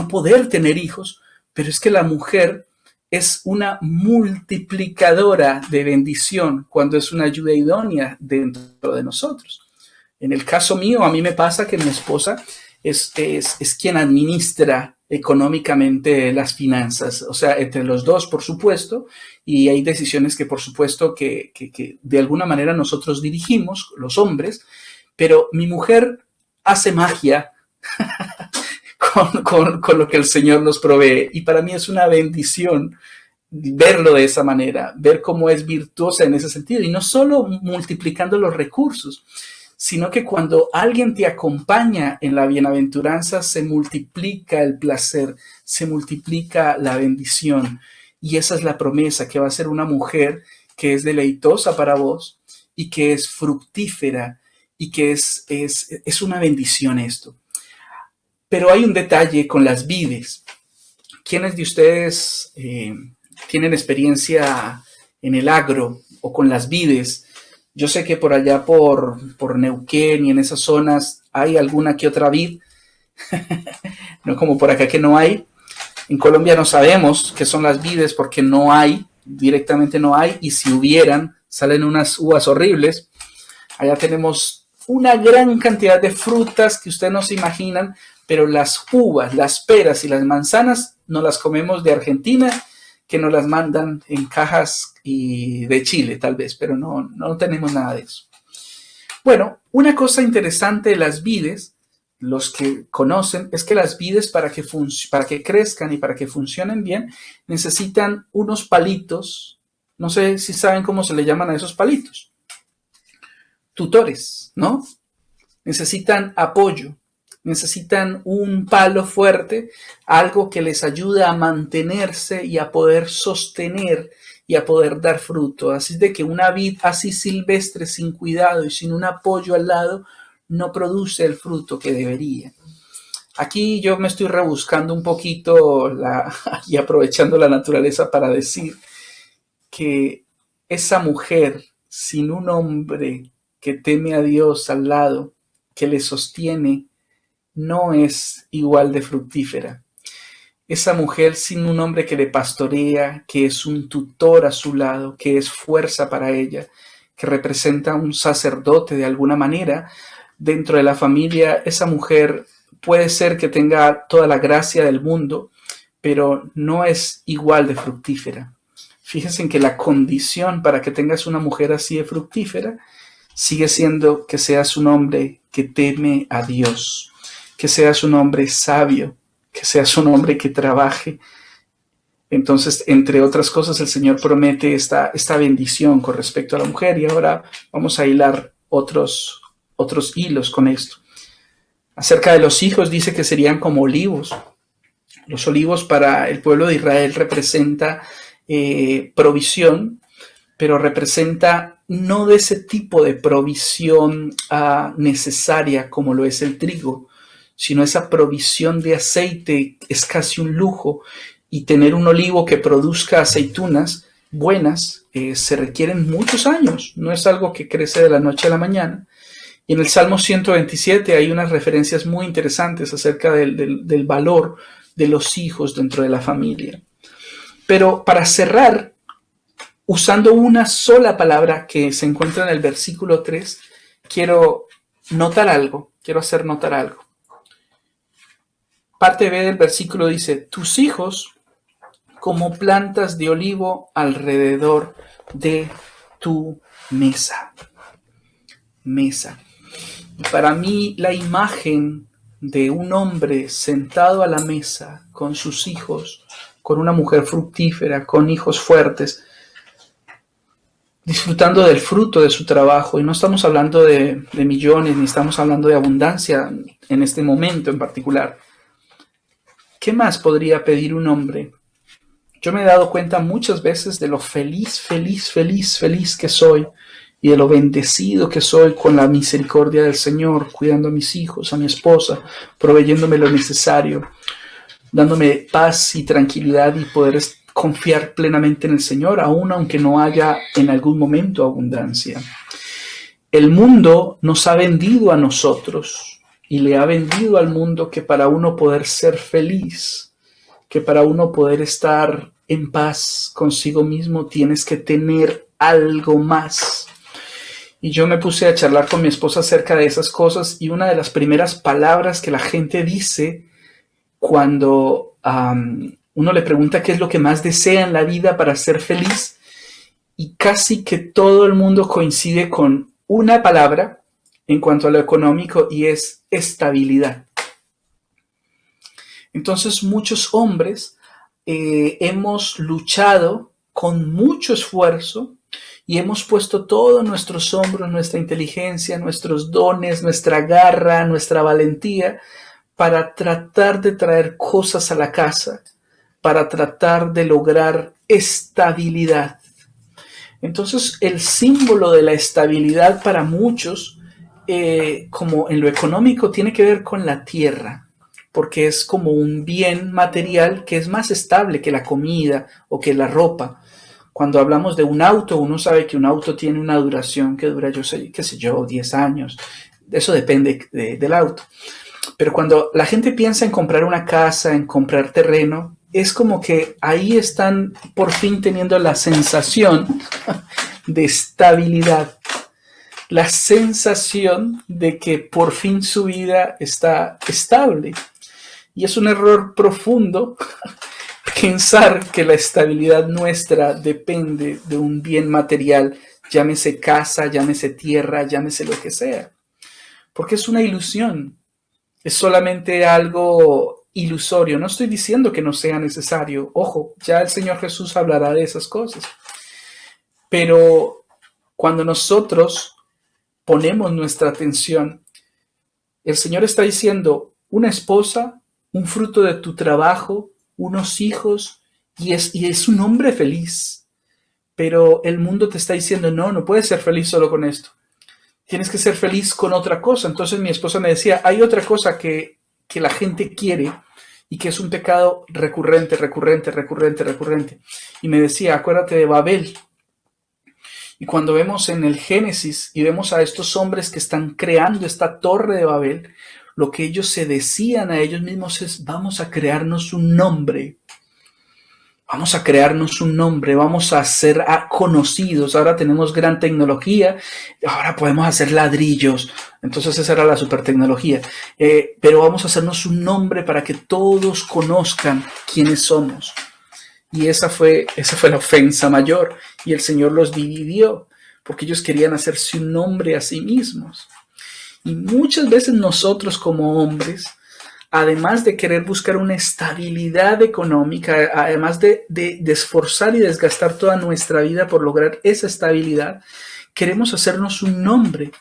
poder tener hijos, pero es que la mujer es una multiplicadora de bendición cuando es una ayuda idónea dentro de nosotros. En el caso mío, a mí me pasa que mi esposa es quien administra económicamente las finanzas, o sea, entre los dos, por supuesto, y hay decisiones que, por supuesto, que de alguna manera nosotros dirigimos, los hombres, pero mi mujer hace magia con lo que el Señor nos provee, y para mí es una bendición verlo de esa manera, ver cómo es virtuosa en ese sentido, y no solo multiplicando los recursos, sino que cuando alguien te acompaña en la bienaventuranza, se multiplica el placer, se multiplica la bendición. Y esa es la promesa, que va a ser una mujer que es deleitosa para vos y que es fructífera y que es una bendición esto. Pero hay un detalle con las vides. ¿Quiénes de ustedes tienen experiencia en el agro o con las vides? Yo sé que por allá por Neuquén y en esas zonas hay alguna que otra vid, no como por acá que no hay. En Colombia no sabemos qué son las vides porque no hay, directamente no hay, y si hubieran, salen unas uvas horribles. Allá tenemos una gran cantidad de frutas que ustedes no se imaginan, pero las uvas, las peras y las manzanas no las comemos de Argentina, que nos las mandan en cajas y de Chile tal vez, pero no tenemos nada de eso. Bueno, una cosa interesante de las vides, los que conocen, es que las vides para que crezcan y para que funcionen bien, necesitan unos palitos, no sé si saben cómo se le llaman a esos palitos, tutores, ¿no? Necesitan apoyo. Necesitan un palo fuerte, algo que les ayude a mantenerse y a poder sostener y a poder dar fruto. Así de que una vid así silvestre, sin cuidado y sin un apoyo al lado, no produce el fruto que debería. Aquí yo me estoy rebuscando un poquito y aprovechando la naturaleza para decir que esa mujer sin un hombre que teme a Dios al lado, que le sostiene, no es igual de fructífera. Esa mujer sin un hombre que le pastorea, que es un tutor a su lado, que es fuerza para ella, que representa un sacerdote de alguna manera dentro de la familia, esa mujer puede ser que tenga toda la gracia del mundo, pero no es igual de fructífera. Fíjense en que la condición para que tengas una mujer así de fructífera sigue siendo que seas un hombre que teme a Dios, que seas un hombre sabio, que seas un hombre que trabaje. Entonces, entre otras cosas, el Señor promete esta bendición con respecto a la mujer, y ahora vamos a hilar otros hilos con esto. Acerca de los hijos dice que serían como olivos. Los olivos para el pueblo de Israel representa provisión, pero representa no de ese tipo de provisión necesaria como lo es el trigo, sino esa provisión de aceite es casi un lujo, y tener un olivo que produzca aceitunas buenas se requieren muchos años, no es algo que crece de la noche a la mañana. Y en el Salmo 127 hay unas referencias muy interesantes acerca del valor de los hijos dentro de la familia. Pero para cerrar, usando una sola palabra que se encuentra en el versículo 3, quiero hacer notar algo. Parte B del versículo dice: tus hijos como plantas de olivo alrededor de tu mesa. Para mí, la imagen de un hombre sentado a la mesa con sus hijos, con una mujer fructífera, con hijos fuertes, disfrutando del fruto de su trabajo, y no estamos hablando de millones, ni estamos hablando de abundancia en este momento en particular. ¿Qué más podría pedir un hombre? Yo me he dado cuenta muchas veces de lo feliz que soy, y de lo bendecido que soy con la misericordia del Señor, cuidando a mis hijos, a mi esposa, proveyéndome lo necesario, dándome paz y tranquilidad y poder confiar plenamente en el Señor, aun aunque no haya en algún momento abundancia. El mundo nos ha vendido a nosotros, y le ha vendido al mundo que para uno poder ser feliz, que para uno poder estar en paz consigo mismo, tienes que tener algo más. Y yo me puse a charlar con mi esposa acerca de esas cosas, y una de las primeras palabras que la gente dice cuando uno le pregunta qué es lo que más desea en la vida para ser feliz, y casi que todo el mundo coincide con una palabra en cuanto a lo económico, y es estabilidad. Entonces muchos hombres hemos luchado con mucho esfuerzo y hemos puesto todos nuestros hombros, nuestra inteligencia, nuestros dones, nuestra garra, nuestra valentía para tratar de traer cosas a la casa, para tratar de lograr estabilidad. Entonces el símbolo de la estabilidad para muchos, como en lo económico, tiene que ver con la tierra, porque es como un bien material que es más estable que la comida o que la ropa. Cuando hablamos de un auto, uno sabe que un auto tiene una duración que dura, qué sé yo, 10 años. Eso depende del auto. Pero cuando la gente piensa en comprar una casa, en comprar terreno, es como que ahí están por fin teniendo la sensación de estabilidad. La sensación de que por fin su vida está estable. Y es un error profundo pensar que la estabilidad nuestra depende de un bien material, llámese casa, llámese tierra, llámese lo que sea. Porque es una ilusión, es solamente algo ilusorio. No estoy diciendo que no sea necesario, ojo, ya el Señor Jesús hablará de esas cosas. Pero cuando nosotros ponemos nuestra atención, el Señor está diciendo una esposa, un fruto de tu trabajo, unos hijos, y es un hombre feliz. Pero el mundo te está diciendo, no puedes ser feliz solo con esto. Tienes que ser feliz con otra cosa. Entonces mi esposa me decía, hay otra cosa que que la gente quiere y que es un pecado recurrente. Y me decía, acuérdate de Babel. Y cuando vemos en el Génesis y vemos a estos hombres que están creando esta torre de Babel, lo que ellos se decían a ellos mismos es, vamos a crearnos un nombre. Vamos a crearnos un nombre, vamos a ser conocidos. Ahora tenemos gran tecnología, ahora podemos hacer ladrillos. Entonces esa era la super tecnología. Pero vamos a hacernos un nombre para que todos conozcan quiénes somos. Y esa fue la ofensa mayor. Y el Señor los dividió, porque ellos querían hacerse un nombre a sí mismos. Y muchas veces nosotros como hombres, además de querer buscar una estabilidad económica, además de esforzar y desgastar toda nuestra vida por lograr esa estabilidad, queremos hacernos un nombre.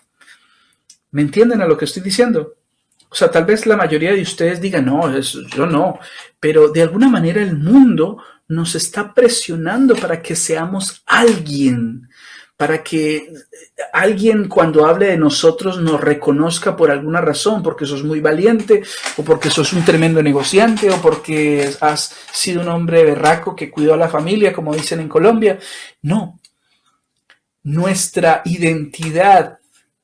¿Me entienden a lo que estoy diciendo? O sea, tal vez la mayoría de ustedes digan, no, yo no, pero de alguna manera el mundo nos está presionando para que seamos alguien, para que alguien cuando hable de nosotros nos reconozca por alguna razón, porque sos muy valiente, o porque sos un tremendo negociante, o porque has sido un hombre berraco que cuidó a la familia, como dicen en Colombia. No. Nuestra identidad,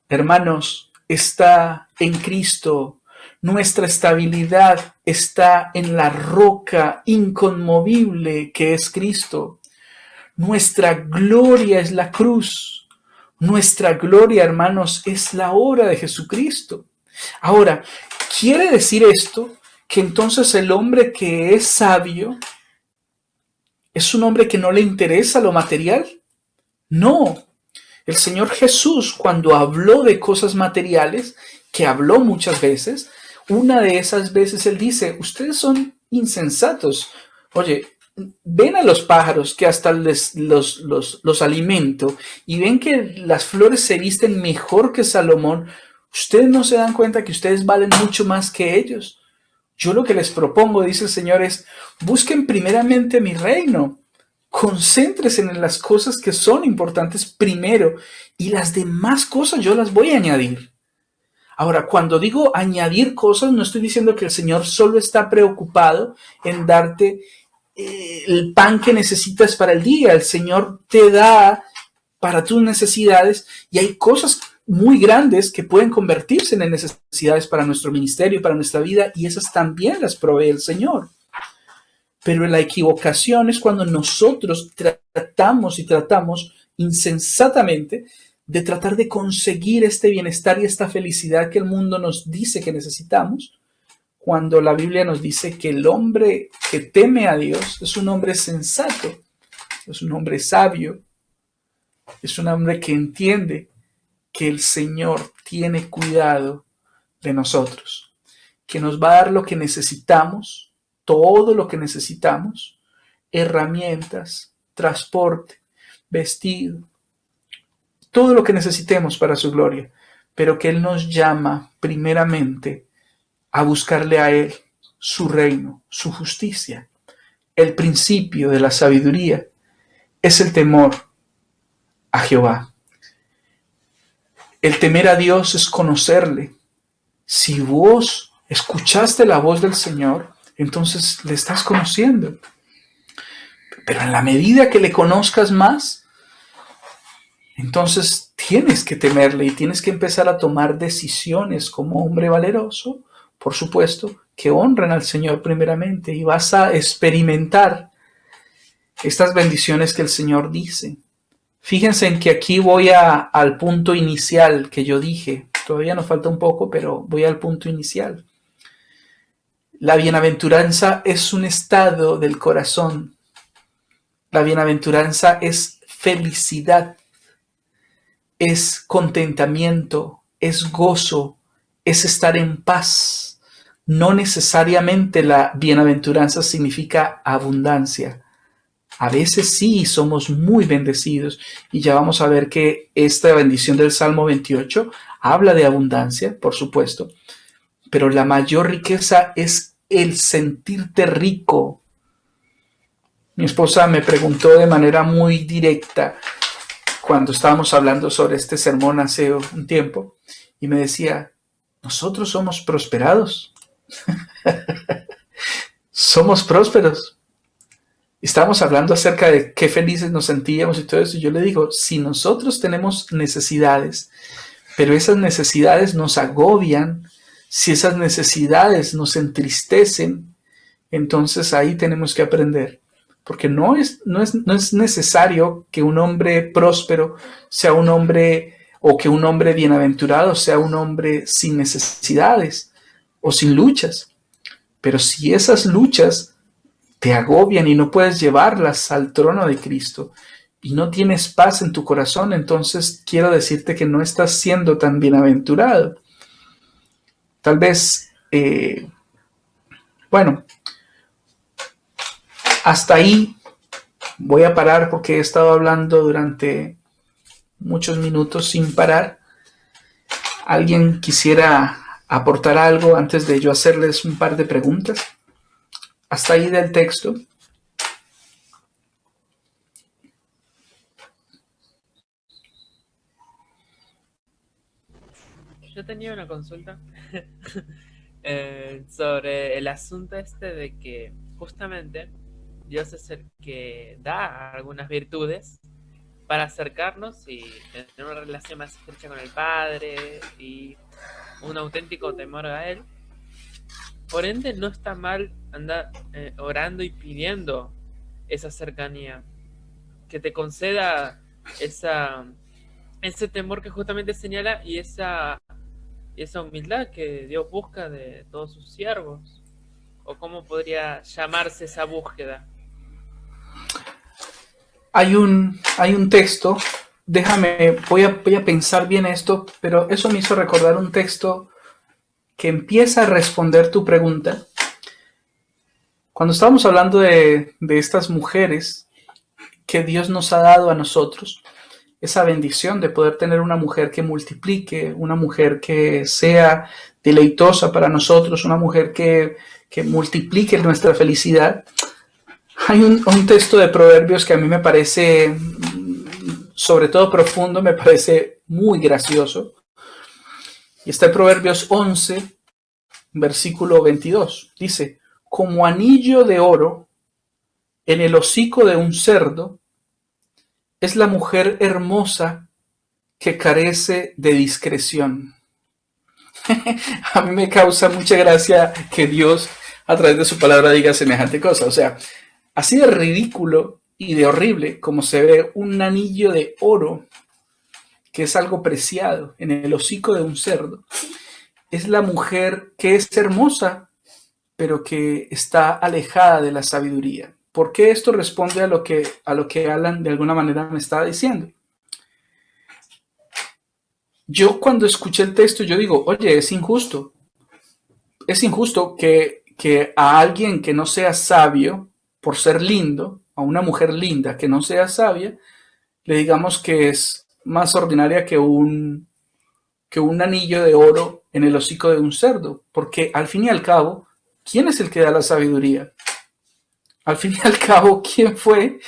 hermanos, está en Cristo. Nuestra estabilidad está en la roca inconmovible que es Cristo. Nuestra gloria es la cruz. Nuestra gloria, hermanos, es la obra de Jesucristo. Ahora, ¿quiere decir esto que entonces el hombre que es sabio es un hombre que no le interesa lo material? No. El Señor Jesús, cuando habló de cosas materiales, que habló muchas veces, una de esas veces Él dice, ustedes son insensatos. Oye, ven a los pájaros que hasta los alimento y ven que las flores se visten mejor que Salomón. Ustedes no se dan cuenta que ustedes valen mucho más que ellos. Yo lo que les propongo, dice el Señor, es busquen primeramente mi reino. Concéntrense en las cosas que son importantes primero y las demás cosas yo las voy a añadir. Ahora, cuando digo añadir cosas, no estoy diciendo que el Señor solo está preocupado en darte el pan que necesitas para el día. El Señor te da para tus necesidades y hay cosas muy grandes que pueden convertirse en necesidades para nuestro ministerio, para nuestra vida, y esas también las provee el Señor. Pero la equivocación es cuando nosotros tratamos insensatamente de tratar de conseguir este bienestar y esta felicidad que el mundo nos dice que necesitamos, cuando la Biblia nos dice que el hombre que teme a Dios es un hombre sensato, es un hombre sabio, es un hombre que entiende que el Señor tiene cuidado de nosotros, que nos va a dar lo que necesitamos, todo lo que necesitamos, herramientas, transporte, vestido, todo lo que necesitemos para su gloria, pero que Él nos llama primeramente a buscarle a Él su reino, su justicia. El principio de la sabiduría es el temor a Jehová. El temer a Dios es conocerle. Si vos escuchaste la voz del Señor, entonces le estás conociendo. Pero en la medida que le conozcas más, entonces tienes que temerle y tienes que empezar a tomar decisiones como hombre valeroso, por supuesto, que honren al Señor primeramente, y vas a experimentar estas bendiciones que el Señor dice. Fíjense en que aquí voy al punto inicial que yo dije. Todavía nos falta un poco, pero voy al punto inicial. La bienaventuranza es un estado del corazón. La bienaventuranza es felicidad, es contentamiento, es gozo, es estar en paz. No necesariamente la bienaventuranza significa abundancia. A veces sí somos muy bendecidos y ya vamos a ver que esta bendición del Salmo 28 habla de abundancia, por supuesto, pero la mayor riqueza es el sentirte rico. Mi esposa me preguntó de manera muy directa cuando estábamos hablando sobre este sermón hace un tiempo y me decía, ¿nosotros somos prosperados? Somos prósperos. Estamos hablando acerca de qué felices nos sentíamos y todo eso. Y yo le digo, si nosotros tenemos necesidades, pero esas necesidades nos agobian, si esas necesidades nos entristecen, entonces ahí tenemos que aprender. Porque no es necesario que un hombre próspero sea un hombre, o que un hombre bienaventurado sea un hombre sin necesidades o sin luchas. Pero si esas luchas te agobian y no puedes llevarlas al trono de Cristo y no tienes paz en tu corazón, entonces quiero decirte que no estás siendo tan bienaventurado. Tal vez, bueno, hasta ahí voy a parar porque he estado hablando durante muchos minutos sin parar. ¿Alguien quisiera aportar algo antes de yo hacerles un par de preguntas? Hasta ahí del texto. Yo tenía una consulta sobre el asunto este de que justamente Dios es el que da algunas virtudes para acercarnos y tener una relación más estrecha con el Padre y un auténtico temor a Él. Por ende, no está mal andar orando y pidiendo esa cercanía, que te conceda ese temor que justamente señala y esa humildad que Dios busca de todos sus siervos. ¿O cómo podría llamarse esa búsqueda? Hay un texto, voy a pensar bien esto, pero eso me hizo recordar un texto que empieza a responder tu pregunta. Cuando estábamos hablando de estas mujeres que Dios nos ha dado a nosotros, esa bendición de poder tener una mujer que multiplique, una mujer que sea deleitosa para nosotros, una mujer que multiplique nuestra felicidad. Hay un texto de Proverbios que a mí me parece, sobre todo profundo, me parece muy gracioso. Y está en Proverbios 11, versículo 22. Dice, como anillo de oro en el hocico de un cerdo, es la mujer hermosa que carece de discreción. A mí me causa mucha gracia que Dios a través de su palabra diga semejante cosa. O sea, así de ridículo y de horrible como se ve un anillo de oro, que es algo preciado, en el hocico de un cerdo, es la mujer que es hermosa, pero que está alejada de la sabiduría. ¿Por qué esto responde a lo que Alan de alguna manera me estaba diciendo? Yo cuando escuché el texto, yo digo, oye, es injusto. Es injusto que a alguien que no sea sabio, por ser lindo, a una mujer linda que no sea sabia, le digamos que es más ordinaria que un anillo de oro en el hocico de un cerdo. Porque al fin y al cabo, ¿quién es el que da la sabiduría? Al fin y al cabo, ¿quién fue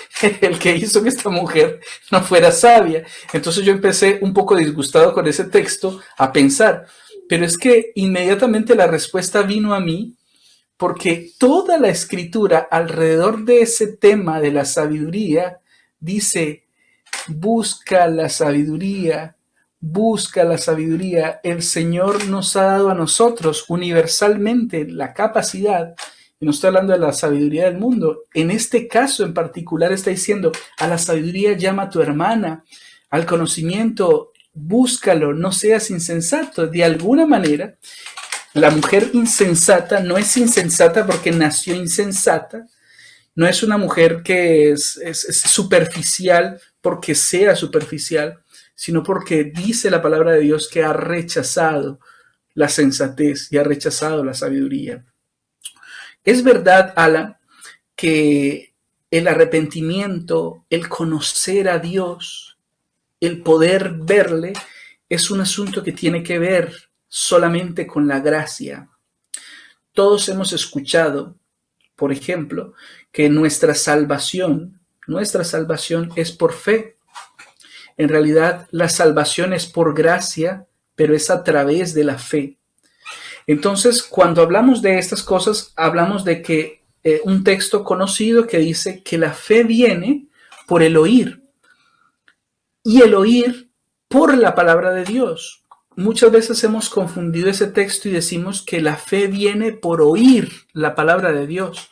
el que hizo que esta mujer no fuera sabia? Entonces yo empecé un poco disgustado con ese texto a pensar, pero es que inmediatamente la respuesta vino a mí porque toda la escritura alrededor de ese tema de la sabiduría dice, busca la sabiduría, busca la sabiduría. El Señor nos ha dado a nosotros universalmente la capacidad. Y no estoy hablando de la sabiduría del mundo. En este caso en particular está diciendo, a la sabiduría llama a tu hermana, al conocimiento, búscalo, no seas insensato. De alguna manera, la mujer insensata no es insensata porque nació insensata, no es una mujer que es superficial porque sea superficial, sino porque dice la palabra de Dios que ha rechazado la sensatez y ha rechazado la sabiduría. Es verdad, Alan, que el arrepentimiento, el conocer a Dios, el poder verle, es un asunto que tiene que ver solamente con la gracia. Todos hemos escuchado, por ejemplo, que nuestra salvación es por fe. En realidad, la salvación es por gracia, pero es a través de la fe. Entonces, cuando hablamos de estas cosas, hablamos de que un texto conocido que dice que la fe viene por el oír, y el oír por la palabra de Dios. Muchas veces hemos confundido ese texto y decimos que la fe viene por oír la palabra de Dios.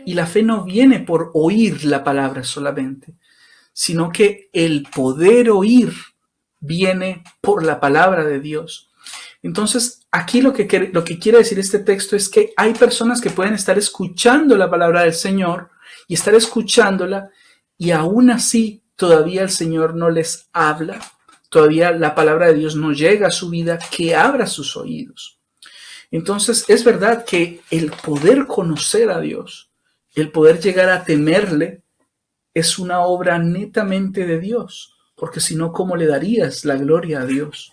Y la fe no viene por oír la palabra solamente, sino que el poder oír viene por la palabra de Dios. Entonces, aquí lo que quiere decir este texto es que hay personas que pueden estar escuchando la palabra del Señor y estar escuchándola, y aún así todavía el Señor no les habla, todavía la palabra de Dios no llega a su vida, que abra sus oídos. Entonces, es verdad que el poder conocer a Dios, el poder llegar a temerle, es una obra netamente de Dios, porque si no, ¿cómo le darías la gloria a Dios?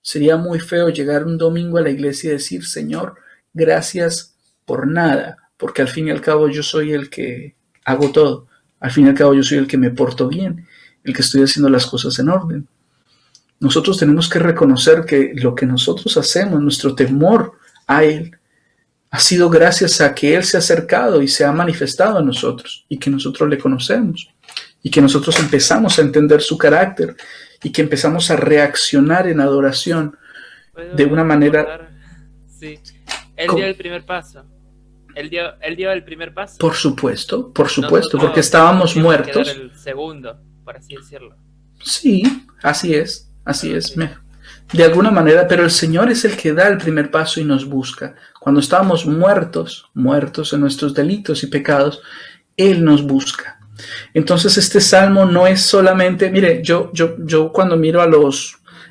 Sería muy feo llegar un domingo a la iglesia y decir, Señor, gracias por nada, porque al fin y al cabo yo soy el que hago todo. Al fin y al cabo yo soy el que me porto bien, el que estoy haciendo las cosas en orden. Nosotros tenemos que reconocer que lo que nosotros hacemos, nuestro temor a Él, ha sido gracias a que Él se ha acercado y se ha manifestado a nosotros, y que nosotros le conocemos, y que nosotros empezamos a entender su carácter, y que empezamos a reaccionar en adoración de una manera... Sí, Él dio el primer paso. Él dio el primer paso. Por supuesto, Nosotros porque estábamos tenemos que muertos. dar el segundo, por así decirlo. Sí, así es. De alguna manera, pero el Señor es el que da el primer paso y nos busca. Cuando estábamos muertos en nuestros delitos y pecados, Él nos busca. Entonces este salmo no es solamente, mire, yo cuando miro a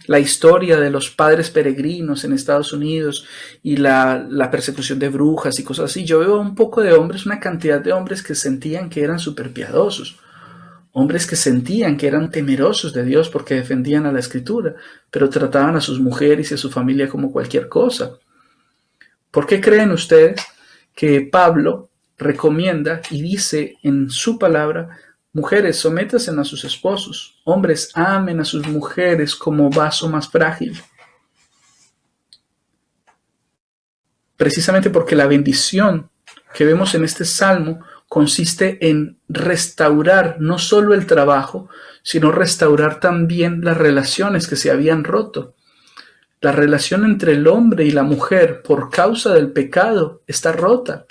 la historia de los padres peregrinos en Estados Unidos y la persecución de brujas y cosas así, yo veo un poco de hombres, una cantidad de hombres que sentían que eran súper piadosos, hombres que sentían que eran temerosos de Dios porque defendían a la Escritura, pero trataban a sus mujeres y a su familia como cualquier cosa. ¿Por qué creen ustedes que Pablo recomienda y dice en su palabra, mujeres, sométanse a sus esposos, hombres, amen a sus mujeres como vaso más frágil? Precisamente porque la bendición que vemos en este salmo consiste en restaurar no solo el trabajo, sino restaurar también las relaciones que se habían roto. La relación entre el hombre y la mujer por causa del pecado está rota.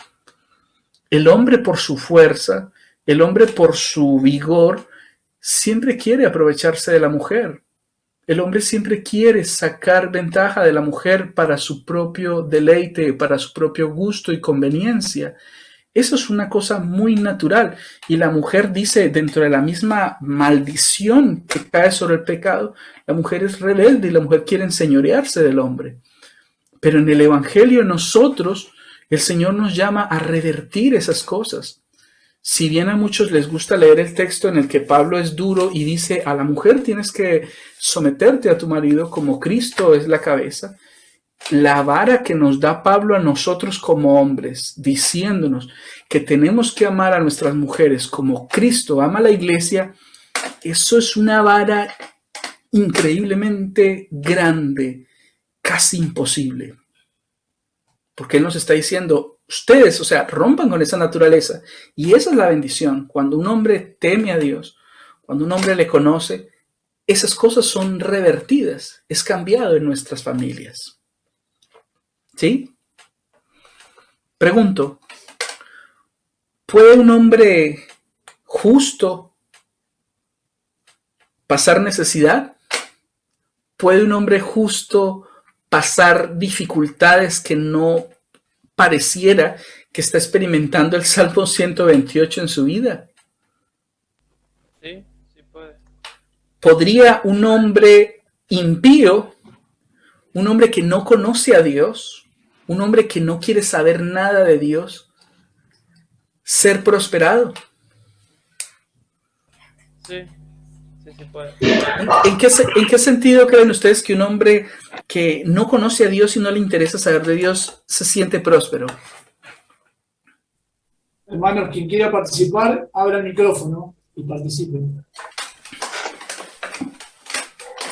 El hombre por su fuerza, el hombre por su vigor, siempre quiere aprovecharse de la mujer. El hombre siempre quiere sacar ventaja de la mujer para su propio deleite, para su propio gusto y conveniencia. Eso es una cosa muy natural. Y la mujer dice, dentro de la misma maldición que cae sobre el pecado, la mujer es rebelde y la mujer quiere enseñorearse del hombre. Pero en el Evangelio nosotros, el Señor nos llama a revertir esas cosas. Si bien a muchos les gusta leer el texto en el que Pablo es duro y dice a la mujer tienes que someterte a tu marido como Cristo es la cabeza, la vara que nos da Pablo a nosotros como hombres, diciéndonos que tenemos que amar a nuestras mujeres como Cristo ama a la iglesia, eso es una vara increíblemente grande, casi imposible. Porque Él nos está diciendo, ustedes, o sea, rompan con esa naturaleza. Y esa es la bendición. Cuando un hombre teme a Dios, cuando un hombre le conoce, esas cosas son revertidas, es cambiado en nuestras familias. ¿Sí? Pregunto, ¿puede un hombre justo pasar necesidad? ¿Puede un hombre justo pasar dificultades que no pareciera que está experimentando el Salmo 128 en su vida? Sí, sí puede. ¿Podría un hombre impío, un hombre que no conoce a Dios, un hombre que no quiere saber nada de Dios, ser prosperado? Sí, sí puede. ¿En qué sentido creen ustedes que un hombre que no conoce a Dios y no le interesa saber de Dios se siente próspero? Hermanos, quien quiera participar, abra el micrófono y participe.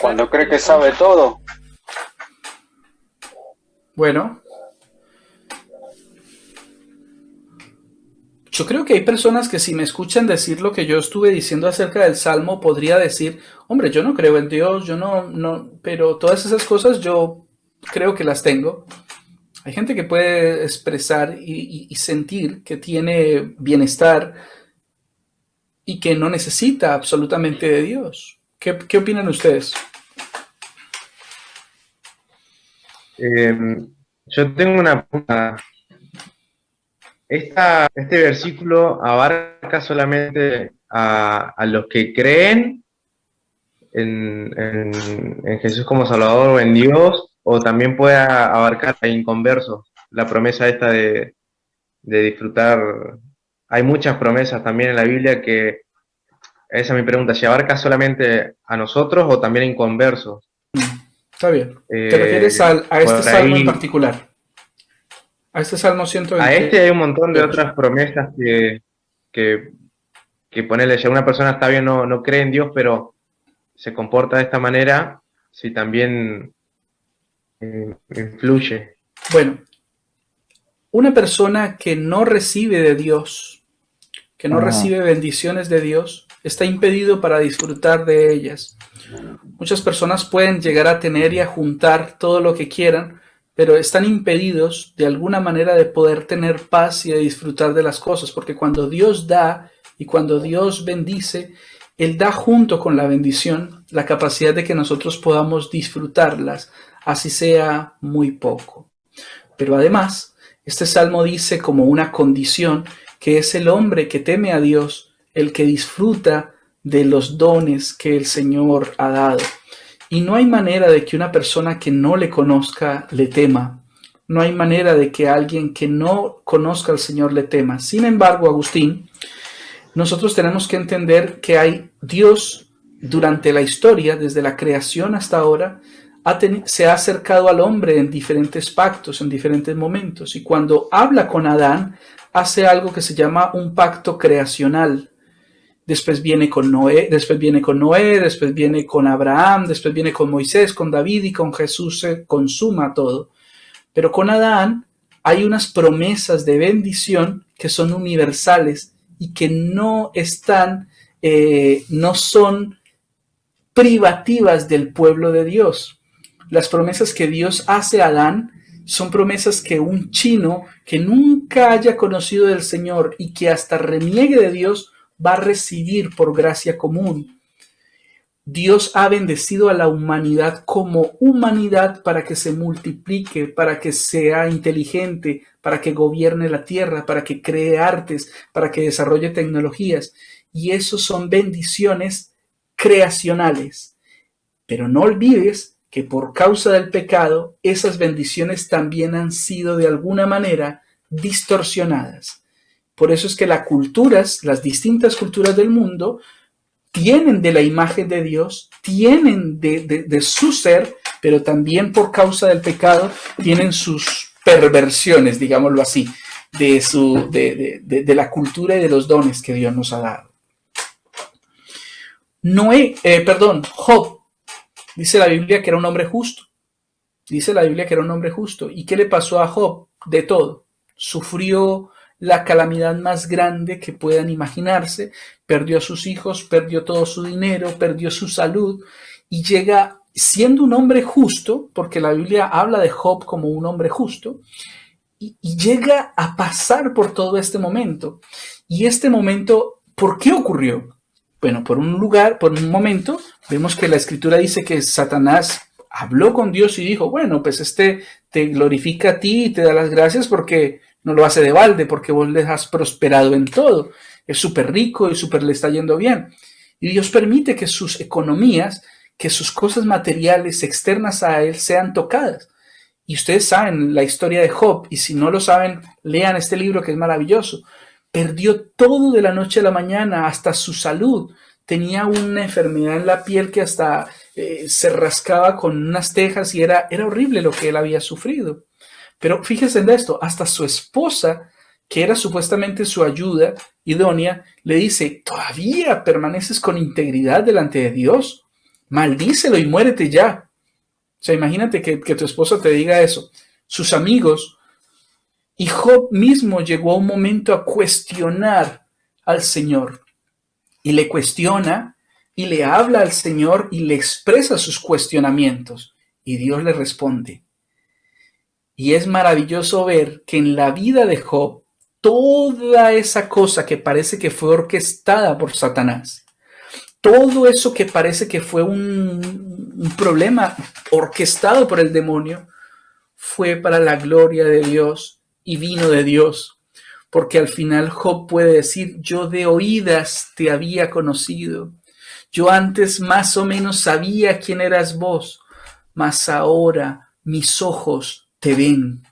Cuando cree que sabe todo. Bueno, yo creo que hay personas que si me escuchan decir lo que yo estuve diciendo acerca del Salmo, podría decir, hombre, yo no creo en Dios, yo no, pero todas esas cosas yo creo que las tengo. Hay gente que puede expresar y sentir que tiene bienestar y que no necesita absolutamente de Dios. ¿Qué opinan ustedes? Yo tengo una pregunta. Este versículo abarca solamente a los que creen en Jesús como Salvador o en Dios, o también puede abarcar a inconversos. La promesa esta de disfrutar. Hay muchas promesas también en la Biblia que, esa es mi pregunta, si abarca solamente a nosotros o también a inconversos. Está bien. ¿Te refieres a este salmo en particular? A este salmo 120. A este hay un montón de otras promesas que ponerle, si una persona está bien, no cree en Dios, pero se comporta de esta manera, si también influye. Bueno, una persona que no recibe de Dios, que no recibe bendiciones de Dios, está impedido para disfrutar de ellas. Muchas personas pueden llegar a tener y a juntar todo lo que quieran, pero están impedidos de alguna manera de poder tener paz y de disfrutar de las cosas, porque cuando Dios da y cuando Dios bendice, Él da junto con la bendición la capacidad de que nosotros podamos disfrutarlas, así sea muy poco. Pero además, este salmo dice como una condición que es el hombre que teme a Dios, el que disfruta de los dones que el Señor ha dado. Y no hay manera de que una persona que no le conozca le tema. No hay manera de que alguien que no conozca al Señor le tema. Sin embargo, Agustín, nosotros tenemos que entender que hay Dios durante la historia, desde la creación hasta ahora, se ha acercado al hombre en diferentes pactos, en diferentes momentos. Y cuando habla con Adán, hace algo que se llama un pacto creacional. Después viene con Noé, después viene con Abraham, después viene con Moisés, con David y con Jesús se consuma todo. Pero con Adán hay unas promesas de bendición que son universales y que no son privativas del pueblo de Dios. Las promesas que Dios hace a Adán son promesas que un chino que nunca haya conocido del Señor y que hasta reniegue de Dios va a recibir por gracia común. Dios ha bendecido a la humanidad como humanidad para que se multiplique, para que sea inteligente, para que gobierne la tierra, para que cree artes, para que desarrolle tecnologías. Y eso son bendiciones creacionales. Pero no olvides que por causa del pecado, esas bendiciones también han sido de alguna manera distorsionadas. Por eso es que las distintas culturas del mundo, tienen de la imagen de Dios, tienen de su ser, pero también por causa del pecado tienen sus perversiones, digámoslo así, de la cultura y de los dones que Dios nos ha dado. Job, dice la Biblia que era un hombre justo. Dice la Biblia que era un hombre justo. ¿Y qué le pasó a Job? De todo. Sufrió la calamidad más grande que puedan imaginarse, perdió a sus hijos, perdió todo su dinero, perdió su salud y llega siendo un hombre justo, porque la Biblia habla de Job como un hombre justo, y llega a pasar por todo este momento. Y este momento, ¿por qué ocurrió? Bueno, por un momento, vemos que la Escritura dice que Satanás habló con Dios y dijo, bueno, pues te glorifica a ti y te da las gracias porque no lo hace de balde, porque vos le has prosperado en todo. Es súper rico y súper le está yendo bien. Y Dios permite que sus economías, que sus cosas materiales externas a él sean tocadas. Y ustedes saben la historia de Job, y si no lo saben, lean este libro que es maravilloso. Perdió todo de la noche a la mañana, hasta su salud. Tenía una enfermedad en la piel que hasta se rascaba con unas tejas y era horrible lo que él había sufrido. Pero fíjense en esto, hasta su esposa, que era supuestamente su ayuda idónea, le dice, ¿todavía permaneces con integridad delante de Dios? Maldícelo y muérete ya. O sea, imagínate que tu esposa te diga eso. sus amigos, y Job mismo llegó a un momento a cuestionar al Señor. Y le cuestiona y le habla al Señor y le expresa sus cuestionamientos. Y Dios le responde. Y es maravilloso ver que en la vida de Job, toda esa cosa que parece que fue orquestada por Satanás, todo eso que parece que fue un problema orquestado por el demonio, fue para la gloria de Dios y vino de Dios. Porque al final Job puede decir, yo de oídas te había conocido. Yo antes más o menos sabía quién eras vos, mas ahora mis ojos te ven.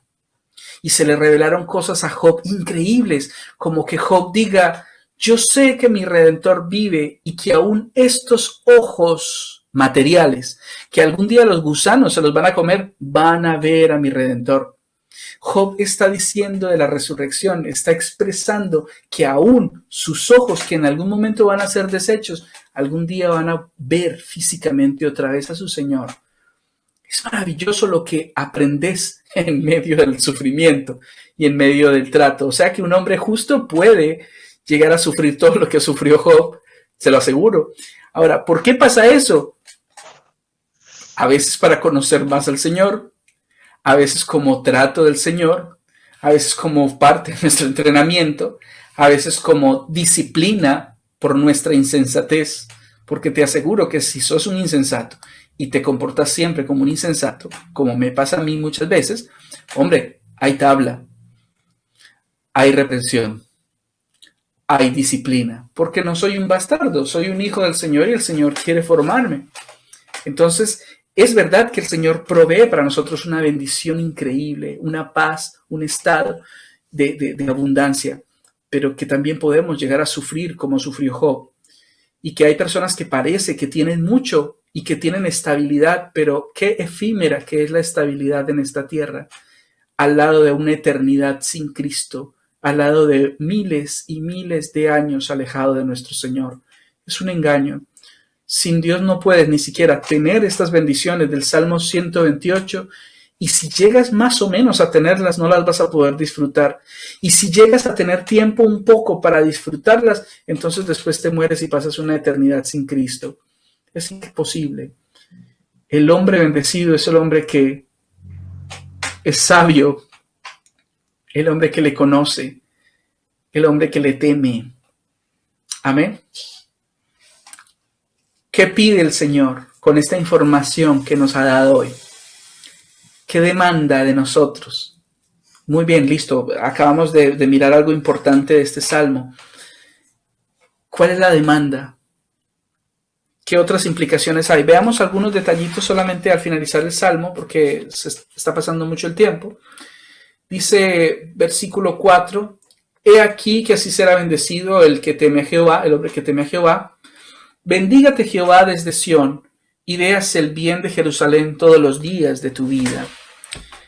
Y se le revelaron cosas a Job increíbles, como que Job diga, yo sé que mi Redentor vive y que aún estos ojos materiales, que algún día los gusanos se los van a comer, van a ver a mi Redentor. Job está diciendo de la resurrección, está expresando que aún sus ojos, que en algún momento van a ser deshechos, algún día van a ver físicamente otra vez a su Señor. Es maravilloso lo que aprendes en medio del sufrimiento y en medio del trato. O sea que un hombre justo puede llegar a sufrir todo lo que sufrió Job, se lo aseguro. Ahora, ¿por qué pasa eso? A veces para conocer más al Señor, a veces como trato del Señor, a veces como parte de nuestro entrenamiento, a veces como disciplina por nuestra insensatez, porque te aseguro que si sos un insensato y te comportas siempre como un insensato, como me pasa a mí muchas veces, hombre, hay tabla, hay reprensión, hay disciplina, porque no soy un bastardo, soy un hijo del Señor y el Señor quiere formarme. Entonces, es verdad que el Señor provee para nosotros una bendición increíble, una paz, un estado de abundancia, pero que también podemos llegar a sufrir como sufrió Job. Y que hay personas que parece que tienen mucho y que tienen estabilidad, pero qué efímera que es la estabilidad en esta tierra, al lado de una eternidad sin Cristo, al lado de miles y miles de años alejado de nuestro Señor. Es un engaño. Sin Dios no puedes ni siquiera tener estas bendiciones del Salmo 128, y si llegas más o menos a tenerlas, no las vas a poder disfrutar. Y si llegas a tener tiempo un poco para disfrutarlas, entonces después te mueres y pasas una eternidad sin Cristo. Es imposible. El hombre bendecido es el hombre que es sabio, el hombre que le conoce, el hombre que le teme. Amén. ¿Qué pide el Señor con esta información que nos ha dado hoy? ¿Qué demanda de nosotros? Muy bien, listo. Acabamos de mirar algo importante de este salmo. ¿Cuál es la demanda? ¿Qué otras implicaciones hay? Veamos algunos detallitos solamente al finalizar el salmo, porque se está pasando mucho el tiempo. Dice versículo 4, he aquí que así será bendecido el que teme a Jehová, el hombre que teme a Jehová. Bendígate Jehová desde Sión, y veas el bien de Jerusalén todos los días de tu vida.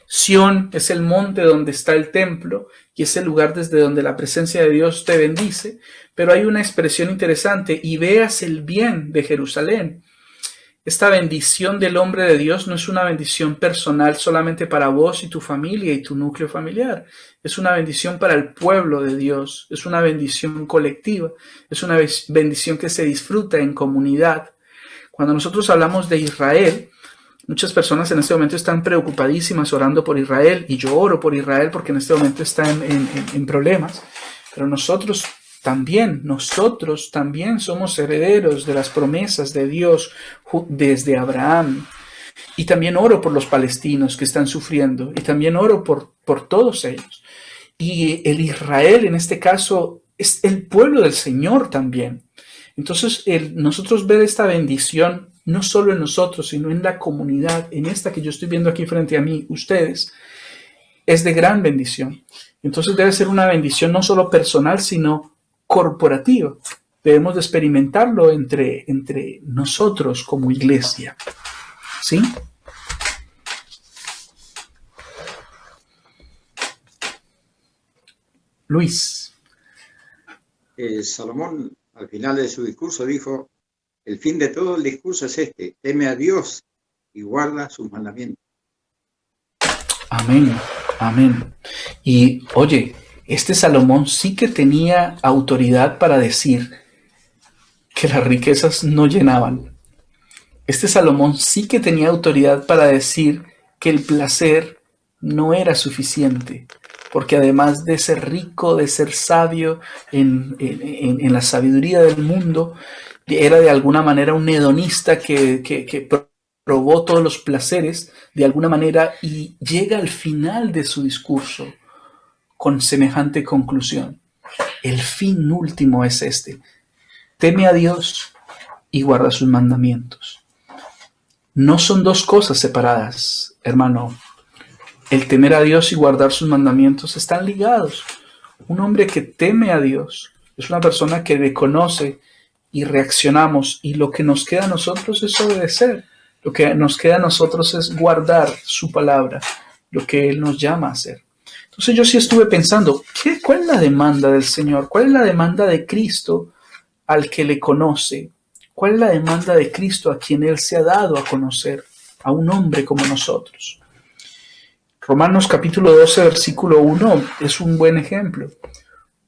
Sión es el monte donde está el templo y es el lugar desde donde la presencia de Dios te bendice, pero hay una expresión interesante, y veas el bien de Jerusalén. Esta bendición del hombre de Dios no es una bendición personal solamente para vos y tu familia y tu núcleo familiar. Es una bendición para el pueblo de Dios, es una bendición colectiva, es una bendición que se disfruta en comunidad. Cuando nosotros hablamos de Israel, muchas personas en este momento están preocupadísimas orando por Israel, y yo oro por Israel porque en este momento está en problemas, pero nosotros también somos herederos de las promesas de Dios desde Abraham. Y también oro por los palestinos que están sufriendo, y también oro por todos ellos. Y el Israel en este caso es el pueblo del Señor también. Entonces, nosotros ver esta bendición, no solo en nosotros, sino en la comunidad, en esta que yo estoy viendo aquí frente a mí, ustedes, es de gran bendición. Entonces debe ser una bendición no solo personal, sino corporativa. Debemos de experimentarlo entre nosotros como iglesia. ¿Sí? Luis. Salomón, al final de su discurso, dijo, el fin de todo el discurso es este, teme a Dios y guarda sus mandamientos. Amén, amén. Y oye, este Salomón sí que tenía autoridad para decir que las riquezas no llenaban. Este Salomón sí que tenía autoridad para decir que el placer no era suficiente, porque además de ser rico, de ser sabio en la sabiduría del mundo, era de alguna manera un hedonista que probó todos los placeres de alguna manera y llega al final de su discurso con semejante conclusión. El fin último es este: teme a Dios y guarda sus mandamientos. No son dos cosas separadas, hermano. El temer a Dios y guardar sus mandamientos están ligados. Un hombre que teme a Dios es una persona que le conoce y reaccionamos, y lo que nos queda a nosotros es obedecer. Lo que nos queda a nosotros es guardar su palabra, lo que Él nos llama a hacer. Entonces yo sí estuve pensando, ¿cuál es la demanda del Señor? ¿Cuál es la demanda de Cristo al que le conoce? ¿Cuál es la demanda de Cristo a quien Él se ha dado a conocer? A un hombre como nosotros. Romanos capítulo 12, versículo 1 es un buen ejemplo.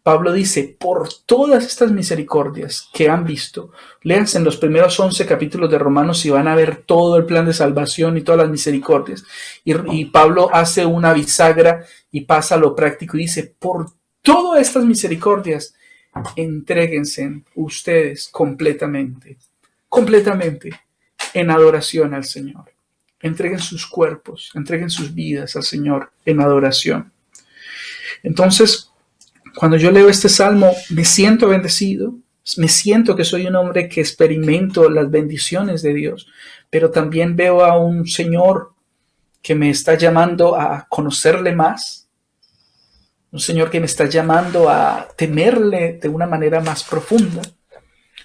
Pablo dice, por todas estas misericordias que han visto, léanse en los primeros 11 capítulos de Romanos y van a ver todo el plan de salvación y todas las misericordias. Y Pablo hace una bisagra y pasa a lo práctico y dice, por todas estas misericordias, entréguense ustedes completamente en adoración al Señor. Entreguen sus cuerpos, entreguen sus vidas al Señor en adoración. Entonces, cuando yo leo este salmo, me siento bendecido, me siento que soy un hombre que experimento las bendiciones de Dios, pero también veo a un Señor que me está llamando a conocerle más, un Señor que me está llamando a temerle de una manera más profunda,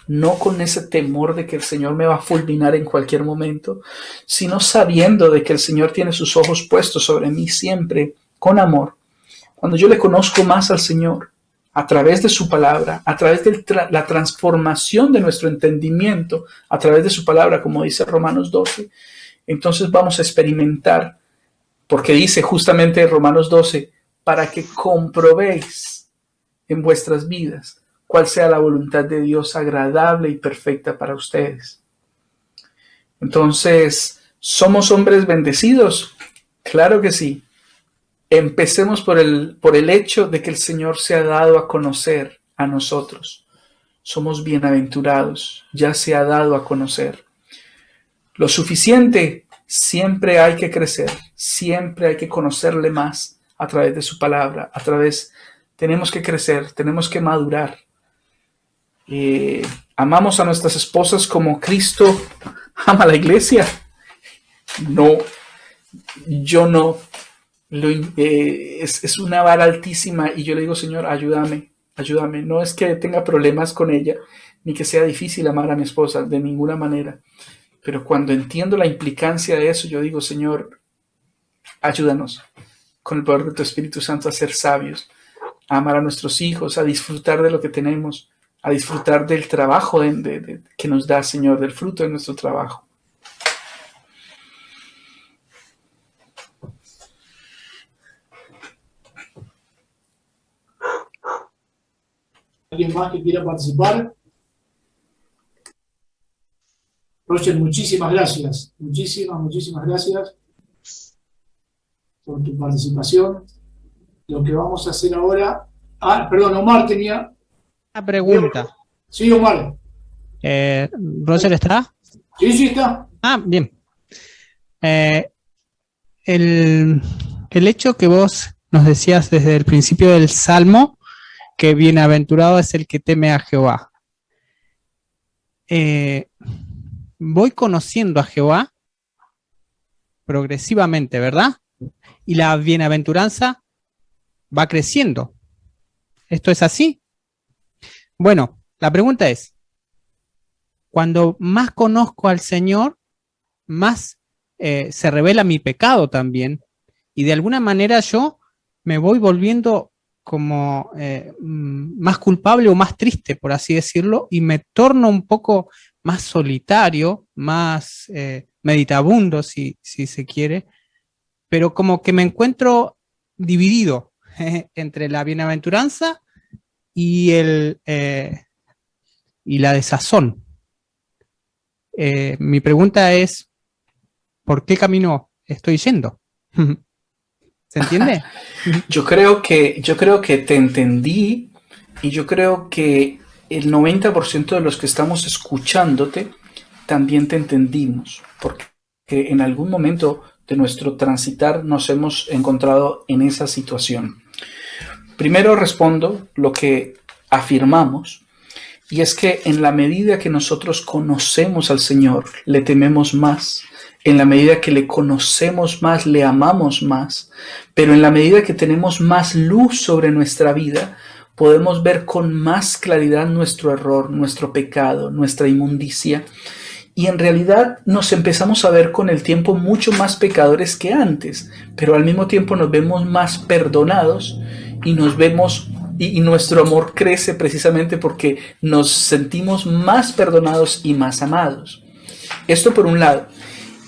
no con ese temor de que el Señor me va a fulminar en cualquier momento, sino sabiendo de que el Señor tiene sus ojos puestos sobre mí siempre con amor. Cuando yo le conozco más al Señor, a través de su palabra, a través de la transformación de nuestro entendimiento, a través de su palabra, como dice Romanos 12, entonces vamos a experimentar, porque dice justamente Romanos 12, para que comprobéis en vuestras vidas cuál sea la voluntad de Dios agradable y perfecta para ustedes. Entonces, ¿somos hombres bendecidos? Claro que sí. Empecemos por el hecho de que el Señor se ha dado a conocer a nosotros. Somos bienaventurados, ya se ha dado a conocer. Lo suficiente, siempre hay que crecer, siempre hay que conocerle más a través de su palabra, tenemos que crecer, tenemos que madurar. ¿Amamos a nuestras esposas como Cristo ama a la iglesia? No, yo no. Es una vara altísima y yo le digo, Señor, ayúdame. No es que tenga problemas con ella, ni que sea difícil amar a mi esposa, de ninguna manera. Pero cuando entiendo la implicancia de eso, yo digo, Señor, ayúdanos con el poder de tu Espíritu Santo a ser sabios, a amar a nuestros hijos, a disfrutar de lo que tenemos, a disfrutar del trabajo que nos da, Señor, del fruto de nuestro trabajo. ¿Alguien más que quiera participar? Roger, muchísimas gracias. Muchísimas gracias por tu participación. Lo que vamos a hacer ahora... perdón, Omar tenía... Una pregunta. Sí, Omar. ¿Roger está? Sí, está. Bien. El hecho que vos nos decías desde el principio del Salmo, que bienaventurado es el que teme a Jehová. Voy conociendo a Jehová progresivamente, ¿verdad? Y la bienaventuranza va creciendo. ¿Esto es así? Bueno, la pregunta es, cuando más conozco al Señor, más se revela mi pecado también, y de alguna manera yo me voy volviendo como más culpable o más triste, por así decirlo, y me torno un poco más solitario, más meditabundo, si se quiere, pero como que me encuentro dividido entre la bienaventuranza y, y la desazón. Mi pregunta es, ¿por qué camino estoy yendo? ¿Se entiende? Yo creo que te entendí, y yo creo que el 90% de los que estamos escuchándote también te entendimos, porque en algún momento de nuestro transitar nos hemos encontrado en esa situación. Primero respondo lo que afirmamos, y es que en la medida que nosotros conocemos al Señor, le tememos más. En la medida que le conocemos más, le amamos más. Pero en la medida que tenemos más luz sobre nuestra vida, podemos ver con más claridad nuestro error, nuestro pecado, nuestra inmundicia. Y en realidad nos empezamos a ver con el tiempo mucho más pecadores que antes, pero al mismo tiempo nos vemos más perdonados y nos vemos y nuestro amor crece precisamente porque nos sentimos más perdonados y más amados. Esto por un lado.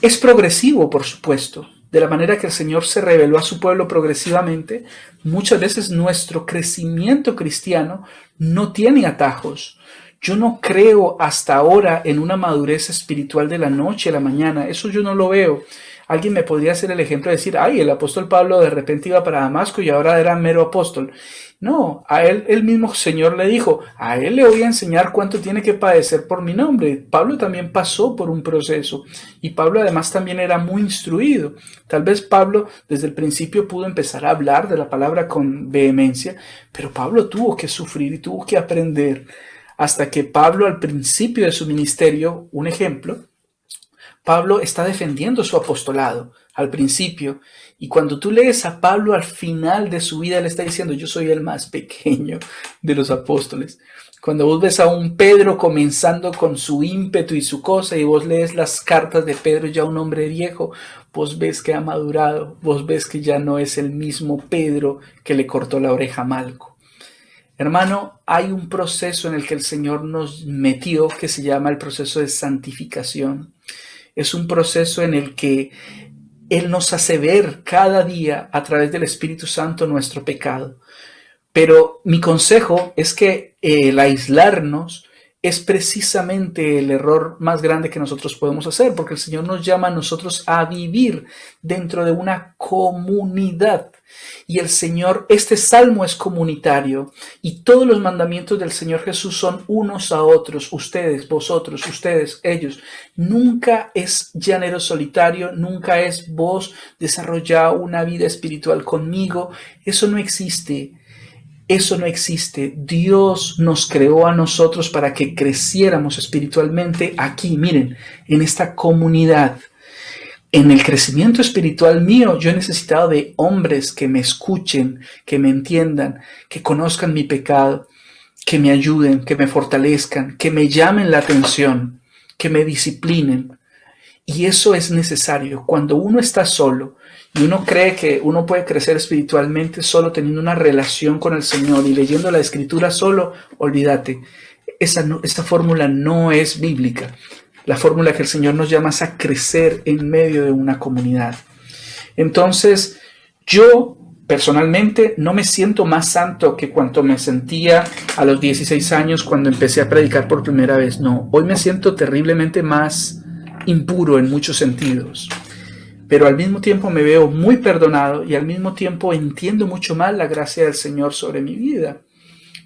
Es progresivo, por supuesto. De la manera que el Señor se reveló a su pueblo progresivamente, muchas veces nuestro crecimiento cristiano no tiene atajos. Yo no creo hasta ahora en una madurez espiritual de la noche a la mañana. Eso yo no lo veo. Alguien me podría hacer el ejemplo de decir, ay, el apóstol Pablo de repente iba para Damasco y ahora era mero apóstol. No, a él el mismo Señor le dijo, a él le voy a enseñar cuánto tiene que padecer por mi nombre. Pablo también pasó por un proceso y Pablo además también era muy instruido. Tal vez Pablo desde el principio pudo empezar a hablar de la palabra con vehemencia, pero Pablo tuvo que sufrir y tuvo que aprender hasta que Pablo al principio de su ministerio, un ejemplo, Pablo está defendiendo su apostolado al principio, y cuando tú lees a Pablo al final de su vida, él está diciendo, yo soy el más pequeño de los apóstoles. Cuando vos ves a un Pedro comenzando con su ímpetu y su cosa, y vos lees las cartas de Pedro, ya un hombre viejo, vos ves que ha madurado, vos ves que ya no es el mismo Pedro que le cortó la oreja a Malco. Hermano, hay un proceso en el que el Señor nos metió que se llama el proceso de santificación. Es un proceso en el que Él nos hace ver cada día a través del Espíritu Santo nuestro pecado. Pero mi consejo es que el aislarnos es precisamente el error más grande que nosotros podemos hacer, porque el Señor nos llama a nosotros a vivir dentro de una comunidad. Y el Señor, este salmo es comunitario y todos los mandamientos del Señor Jesús son unos a otros, ustedes, vosotros, ustedes, ellos. Nunca es llanero solitario, nunca es vos desarrollá una vida espiritual conmigo. Eso no existe. Eso no existe. Dios nos creó a nosotros para que creciéramos espiritualmente aquí, miren, en esta comunidad. En el crecimiento espiritual mío, yo he necesitado de hombres que me escuchen, que me entiendan, que conozcan mi pecado, que me ayuden, que me fortalezcan, que me llamen la atención, que me disciplinen. Y eso es necesario. Cuando uno está solo y uno cree que uno puede crecer espiritualmente solo teniendo una relación con el Señor y leyendo la Escritura solo, olvídate. Esa fórmula no es bíblica. La fórmula que el Señor nos llama es a crecer en medio de una comunidad. Entonces, yo personalmente no me siento más santo que cuanto me sentía a los 16 años cuando empecé a predicar por primera vez. No, hoy me siento terriblemente más impuro en muchos sentidos. Pero al mismo tiempo me veo muy perdonado y al mismo tiempo entiendo mucho más la gracia del Señor sobre mi vida.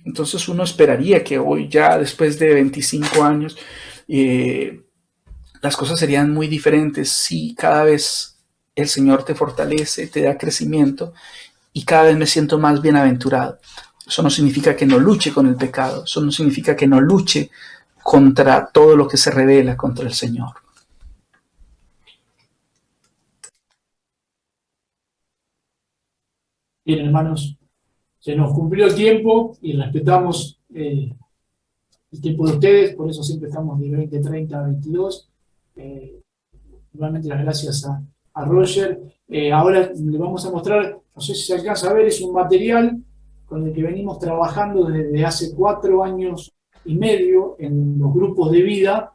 Entonces uno esperaría que hoy, ya después de 25 años, las cosas serían muy diferentes si cada vez el Señor te fortalece, te da crecimiento y cada vez me siento más bienaventurado. Eso no significa que no luche con el pecado, eso no significa que no luche contra todo lo que se revela contra el Señor. Bien, hermanos, se nos cumplió el tiempo y respetamos el tiempo de ustedes, por eso siempre estamos de 20:30 a 22. Nuevamente las gracias a Roger. Ahora le vamos a mostrar, no sé si se alcanza a ver, es un material con el que venimos trabajando desde hace 4 años y medio en los grupos de vida,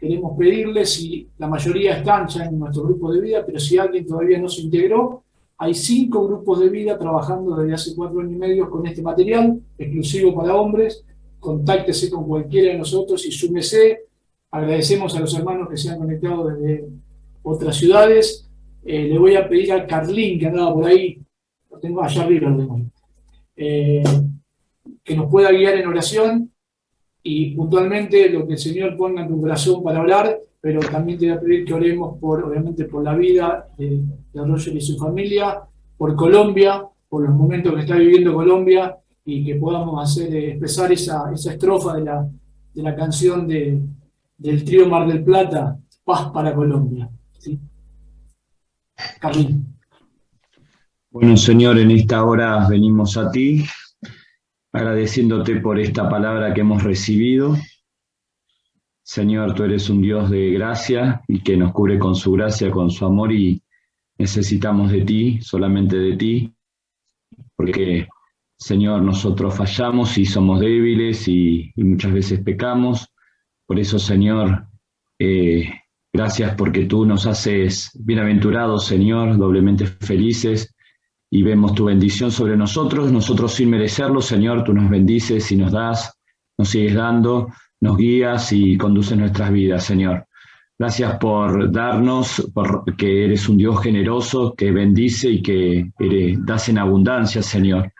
queremos pedirles, si la mayoría están ya en nuestro grupo de vida, pero si alguien todavía no se integró, hay 5 grupos de vida trabajando desde hace 4 años y medio con este material, exclusivo para hombres. Contáctese con cualquiera de nosotros y súmese. Agradecemos a los hermanos que se han conectado desde otras ciudades. Le voy a pedir a Carlín, que andaba por ahí, lo tengo allá arriba, lo tengo, que nos pueda guiar en oración y puntualmente lo que el Señor ponga en tu corazón para orar, pero también te voy a pedir que oremos obviamente por la vida de Roger y su familia, por Colombia, por los momentos que está viviendo Colombia, y que podamos expresar esa estrofa de la canción del trío Mar del Plata, Paz para Colombia. ¿Sí? Carlín. Bueno, Señor, en esta hora venimos a ti, agradeciéndote por esta palabra que hemos recibido. Señor, tú eres un Dios de gracia y que nos cubre con su gracia, con su amor, y necesitamos de ti, solamente de ti, porque, Señor, nosotros fallamos y somos débiles y muchas veces pecamos. Por eso, Señor, gracias porque tú nos haces bienaventurados, Señor, doblemente felices, y vemos tu bendición sobre nosotros. Nosotros sin merecerlo, Señor, tú nos bendices y nos das, nos sigues dando, nos guías y conduces nuestras vidas, Señor. Gracias por darnos, porque eres un Dios generoso, que bendice y que das en abundancia, Señor.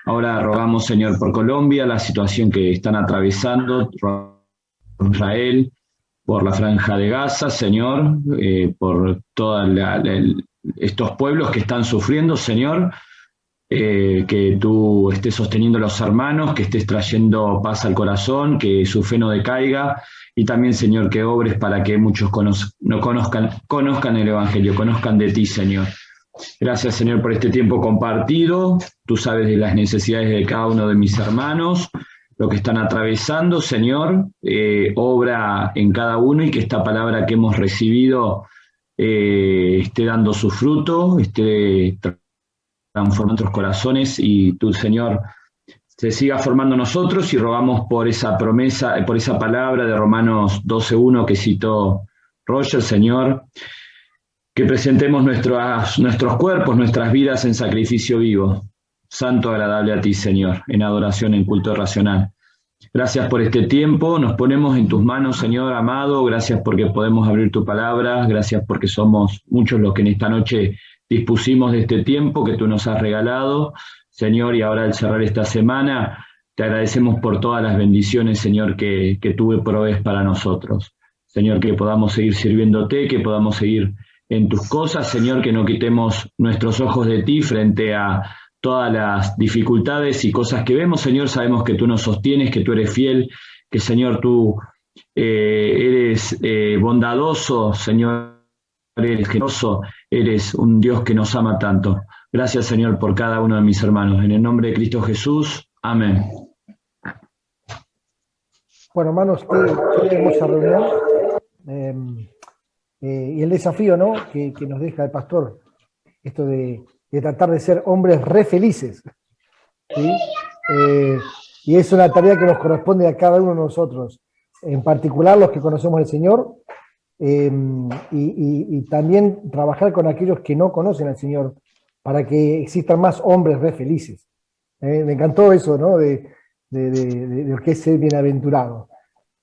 Ahora rogamos, Señor, por Colombia, la situación que están atravesando, por Israel, por la Franja de Gaza, Señor, por todos estos pueblos que están sufriendo, Señor, que tú estés sosteniendo a los hermanos, que estés trayendo paz al corazón, que su fe no decaiga, y también, Señor, que obres para que muchos conozcan el Evangelio, conozcan de ti, Señor. Gracias, Señor, por este tiempo compartido. Tú sabes de las necesidades de cada uno de mis hermanos, lo que están atravesando, Señor. Obra en cada uno y que esta palabra que hemos recibido esté dando su fruto, esté transformando nuestros corazones, y tú, Señor, se siga formando nosotros, y rogamos por esa promesa, por esa palabra de Romanos 12:1 que citó Roger, Señor, que presentemos nuestros cuerpos, nuestras vidas en sacrificio vivo, santo, agradable a ti, Señor, en adoración, en culto racional. Gracias por este tiempo, nos ponemos en tus manos, Señor amado. Gracias porque podemos abrir tu palabra, gracias porque somos muchos los que en esta noche dispusimos de este tiempo que tú nos has regalado, Señor, y ahora al cerrar esta semana te agradecemos por todas las bendiciones, Señor, que tú provees para nosotros. Señor, que podamos seguir sirviéndote, que podamos seguir en tus cosas, Señor, que no quitemos nuestros ojos de ti frente a todas las dificultades y cosas que vemos, Señor. Sabemos que tú nos sostienes, que tú eres fiel, que, Señor, tú eres bondadoso, Señor, eres generoso, eres un Dios que nos ama tanto. Gracias, Señor, por cada uno de mis hermanos. En el nombre de Cristo Jesús, amén. Bueno, hermanos, qué hermosa reunión. Y el desafío, ¿no?, que nos deja el pastor, esto de tratar de ser hombres re felices, ¿sí? Y es una tarea que nos corresponde a cada uno de nosotros, en particular los que conocemos al Señor, y también trabajar con aquellos que no conocen al Señor, para que existan más hombres re felices. Me encantó eso, ¿no?, de lo que es ser bienaventurado.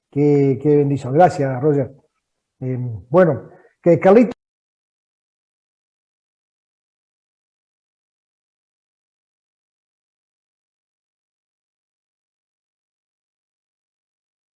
Qué bendición. Gracias, Roger. Bueno, que Carlito.